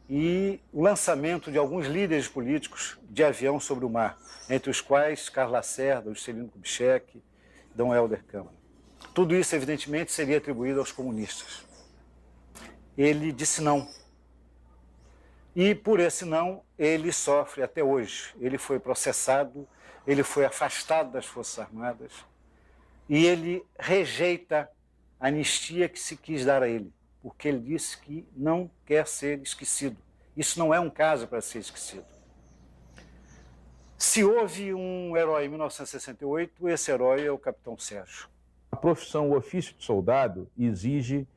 e o lançamento de alguns líderes políticos de avião sobre o mar, entre os quais Carlos Lacerda, Juscelino Kubitschek, Dom Helder Câmara. Tudo isso, evidentemente, seria atribuído aos comunistas. Ele disse não. E, por esse não, ele sofre até hoje. Ele foi processado, ele foi afastado das Forças Armadas e ele rejeita a anistia que se quis dar a ele, porque ele disse que não quer ser esquecido. Isso não é um caso para ser esquecido. Se houve um herói em 1968, esse herói é o capitão Sérgio. A profissão, o ofício de soldado, exige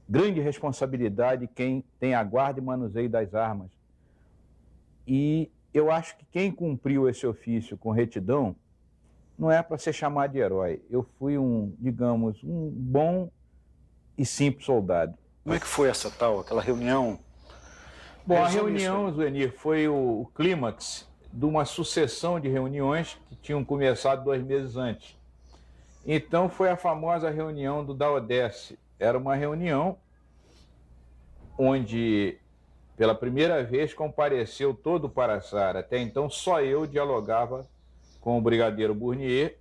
grande responsabilidade quem tem a guarda e manuseio das armas. E eu acho que quem cumpriu esse ofício com retidão não é para ser chamado de herói. Eu fui digamos, um bom e simples soldado. Como é que foi aquela reunião? Bom, a reunião, Zuenir, foi o clímax de uma sucessão de reuniões que tinham começado 2 meses antes. Então foi a famosa reunião do Daodesse. Era uma reunião onde, pela primeira vez, compareceu todo o Paraçara. Até então, só eu dialogava com o brigadeiro Burnier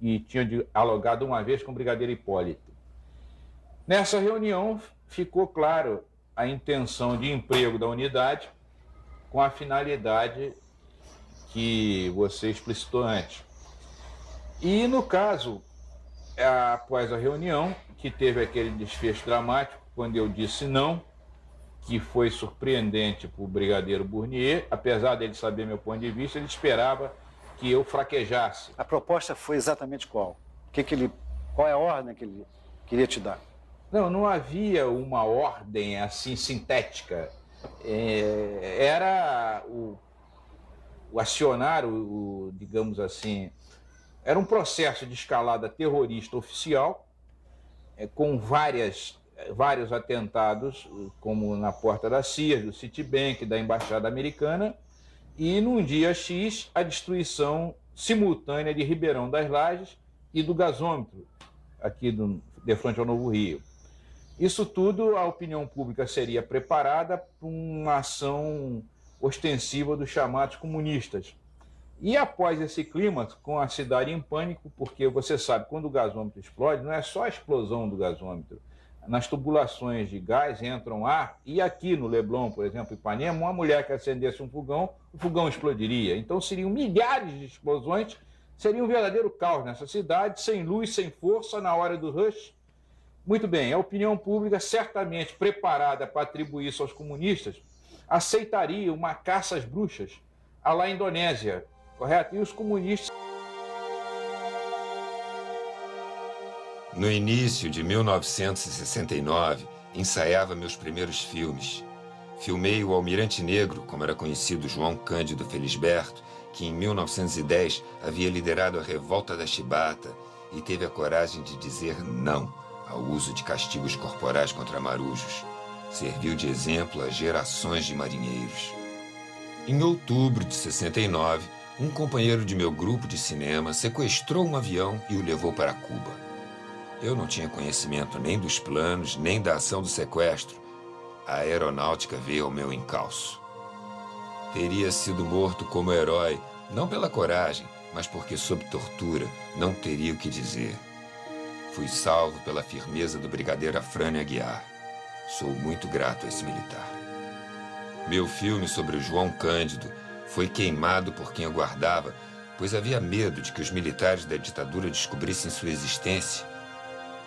e tinha dialogado uma vez com o brigadeiro Hipólito. Nessa reunião, ficou claro a intenção de emprego da unidade com a finalidade que você explicitou antes. E, no caso, após a reunião, que teve aquele desfecho dramático, quando eu disse não, que foi surpreendente para o brigadeiro Burnier, apesar dele saber meu ponto de vista, ele esperava que eu fraquejasse. A proposta foi exatamente qual? Qual é a ordem que ele queria te dar? Não havia uma ordem assim sintética. Era o acionar, digamos assim, era um processo de escalada terrorista oficial, com vários atentados, como na porta da CIA, do Citibank, da Embaixada Americana, e num dia X, a destruição simultânea de Ribeirão das Lajes e do gasômetro, aqui de frente ao Novo Rio. Isso tudo, a opinião pública seria preparada para uma ação ostensiva dos chamados comunistas. E após esse clima, com a cidade em pânico, porque você sabe, quando o gasômetro explode, não é só a explosão do gasômetro, nas tubulações de gás entram ar, e aqui no Leblon, por exemplo, Ipanema, uma mulher que acendesse um fogão, o fogão explodiria. Então seriam milhares de explosões, seria um verdadeiro caos nessa cidade, sem luz, sem força, na hora do rush. Muito bem, a opinião pública, certamente preparada para atribuir isso aos comunistas, aceitaria uma caça às bruxas à la Indonésia, correto? E os comunistas... No início de 1969, ensaiava meus primeiros filmes. Filmei o Almirante Negro, como era conhecido João Cândido Felisberto, que em 1910 havia liderado a revolta da Chibata e teve a coragem de dizer não ao uso de castigos corporais contra marujos. Serviu de exemplo a gerações de marinheiros. Em outubro de 69, um companheiro de meu grupo de cinema sequestrou um avião e o levou para Cuba. Eu não tinha conhecimento nem dos planos, nem da ação do sequestro. A aeronáutica veio ao meu encalço. Teria sido morto como herói, não pela coragem, mas porque, sob tortura, não teria o que dizer. Fui salvo pela firmeza do brigadeiro Afrânio Aguiar. Sou muito grato a esse militar. Meu filme sobre o João Cândido foi queimado por quem o guardava, pois havia medo de que os militares da ditadura descobrissem sua existência.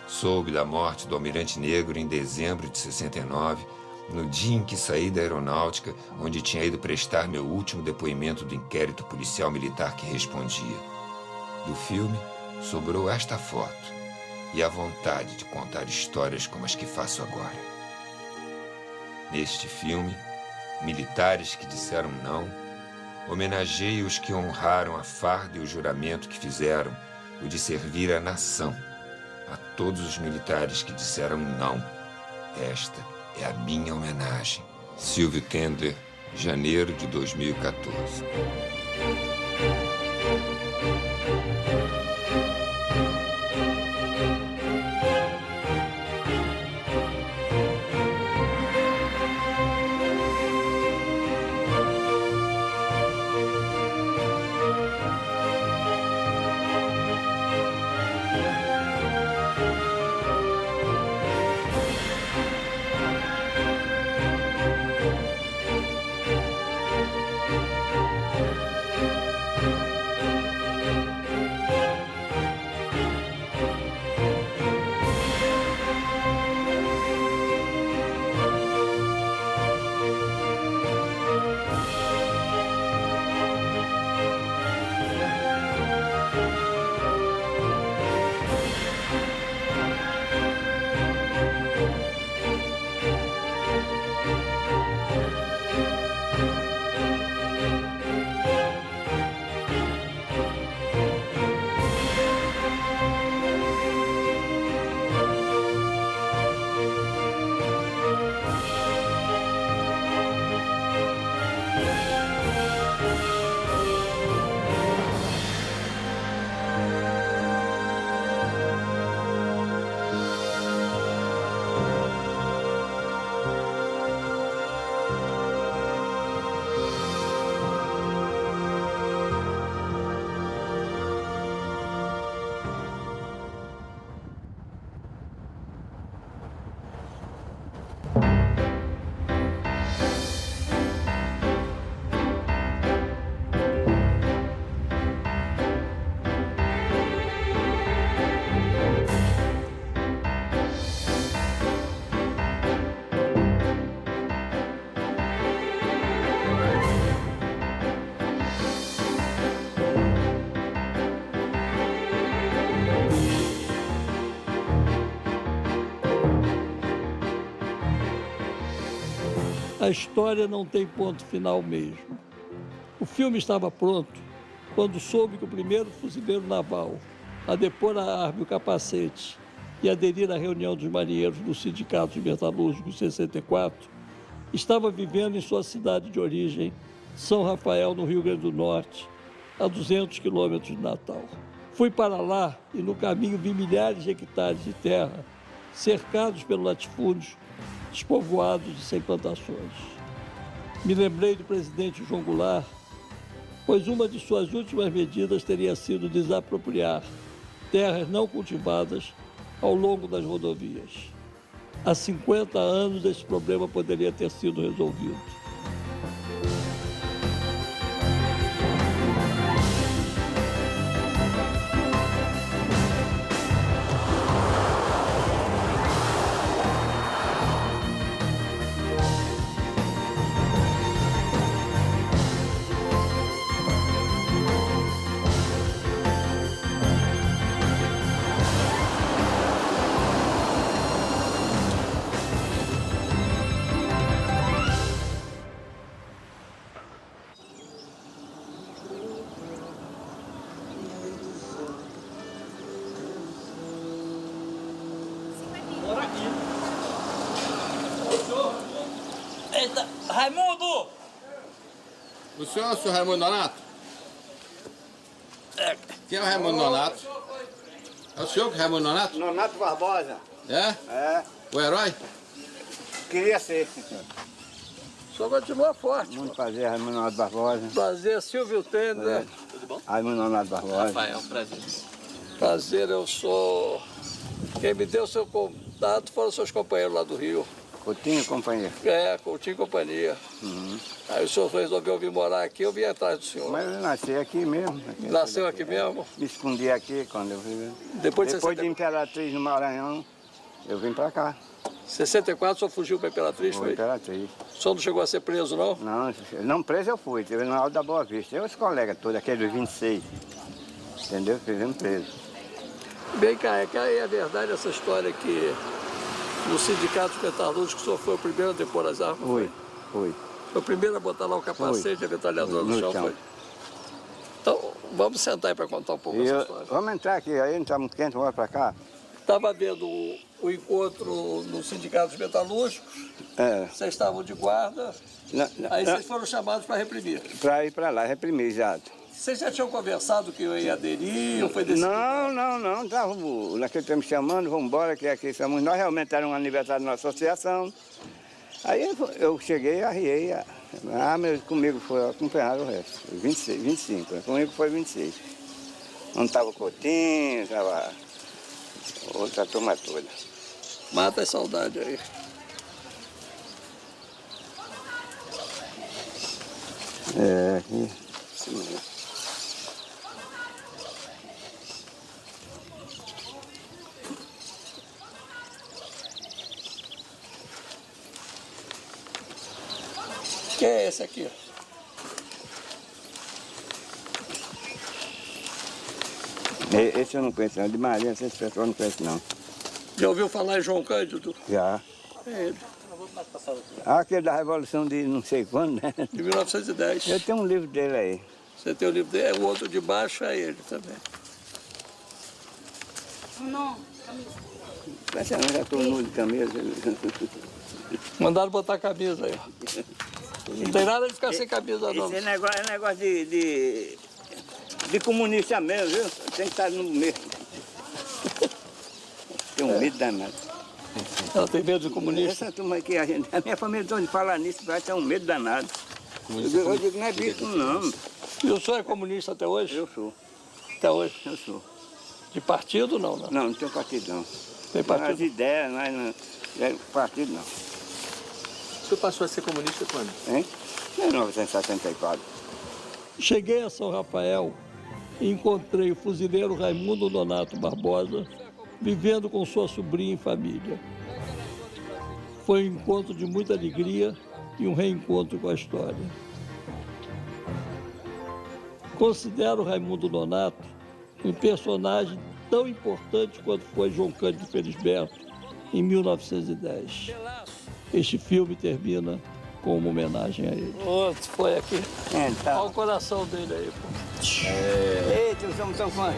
Soube da morte do Almirante Negro em dezembro de 69, no dia em que saí da aeronáutica, onde tinha ido prestar meu último depoimento do inquérito policial militar que respondia. Do filme, sobrou esta foto e a vontade de contar histórias como as que faço agora. Neste filme, militares que disseram não, homenageio os que honraram a farda e o juramento que fizeram, o de servir a nação. A todos os militares que disseram não, esta é a minha homenagem. Silvio Tendler, janeiro de 2014. A história não tem ponto final mesmo. O filme estava pronto quando soube que o primeiro fuzileiro naval a depor a arma e o capacete e aderir à reunião dos marinheiros do Sindicato de Metalúrgicos em 64, estava vivendo em sua cidade de origem, São Rafael, no Rio Grande do Norte, a 200 quilômetros de Natal. Fui para lá e no caminho vi milhares de hectares de terra cercados pelos latifúndios, despovoados e sem plantações. Me lembrei do presidente João Goulart, pois uma de suas últimas medidas teria sido desapropriar terras não cultivadas ao longo das rodovias. há 50 anos esse problema poderia ter sido resolvido. Eita, Raimundo! O senhor Raimundo Nonato? Quem é o Raimundo Nonato? É o senhor que é Raimundo Nonato? Nonato Barbosa. É? É. O herói? Queria ser. O senhor continua forte. Muito prazer, Raimundo Nonato Barbosa. Prazer, Silvio Tender. Tudo bom? Raimundo Nonato Barbosa. Rafael, prazer. Prazer, eu sou... Quem me deu seu contato foram seus companheiros lá do Rio. Coutinho e companhia. É, Coutinho e companhia. Uhum. Aí o senhor resolveu vir morar aqui, eu vim atrás do senhor. Mas eu nasci aqui mesmo. Nasceu aqui mesmo? Me escondi aqui quando eu vim. Depois de Imperatriz no Maranhão, eu vim pra cá. 64 o senhor fugiu pra Imperatriz, foi? Imperatriz. O senhor não chegou a ser preso, não? Não preso eu fui, tive no Alto da Boa Vista. Eu e os colegas todos, aquele dos 26. Entendeu? Fizemos preso. Bem, cá, é verdade essa história que no Sindicato dos Metalúrgicos o senhor foi o primeiro a depor as armas? Fui. Foi o primeiro a botar lá o capacete, a metralhadora no chão, foi? Então, vamos sentar aí para contar um pouco essa história. Vamos entrar aqui, aí não está muito quente, vamos para cá. Estava vendo o encontro no Sindicato dos Metalúrgicos, vocês estavam de guarda, aí vocês foram chamados para reprimir. Para ir para lá, reprimir, exato. Vocês já tinham conversado que eu ia aderir ou foi decidido? Não. Estava naquele tempo chamando, vamos embora, que aqui estamos. Nós realmente era um aniversário da nossa associação. Aí eu cheguei e arriei. Mas comigo foi acompanhado o resto. 25. Comigo foi 26. Não estava o Coutinho, estava outra turma toda. Mata a saudade aí. Isso mesmo. Quem é esse aqui? Esse eu não conheço, não. De Maria, esse pessoal não conhece, não. Já ouviu falar em João Cândido? Já. É ele. Aquele da Revolução de não sei quando, né? De 1910. Eu tenho um livro dele aí. Você tem o livro dele? O outro de baixo é ele também. Não, camisa. Já estou nu de camisa. Mandaram botar a camisa aí, ó. Não tem nada de ficar sem camisa, não. Esse é negócio de comunista mesmo, viu? Tem que estar no meio. Tem um medo danado. Ela tem medo de comunista? Essa turma aqui, a minha família toda de falar nisso, vai ter um medo danado. Eu digo, não é bicho, não. E o senhor é comunista até hoje? Eu sou. Até hoje? Eu sou. De partido, não? Não tenho partido, não. Tem partido? As ideias, não é partido, não. O senhor passou a ser comunista quando? Em 1974. Cheguei a São Rafael e encontrei o fuzileiro Raimundo Nonato Barbosa vivendo com sua sobrinha e família. Foi um encontro de muita alegria e um reencontro com a história. Considero Raimundo Nonato um personagem tão importante quanto foi João Cândido Felisberto em 1910. Este filme termina com uma homenagem a ele. Outro foi aqui. Olha o coração dele aí, pô. Eita, estamos tão fãs.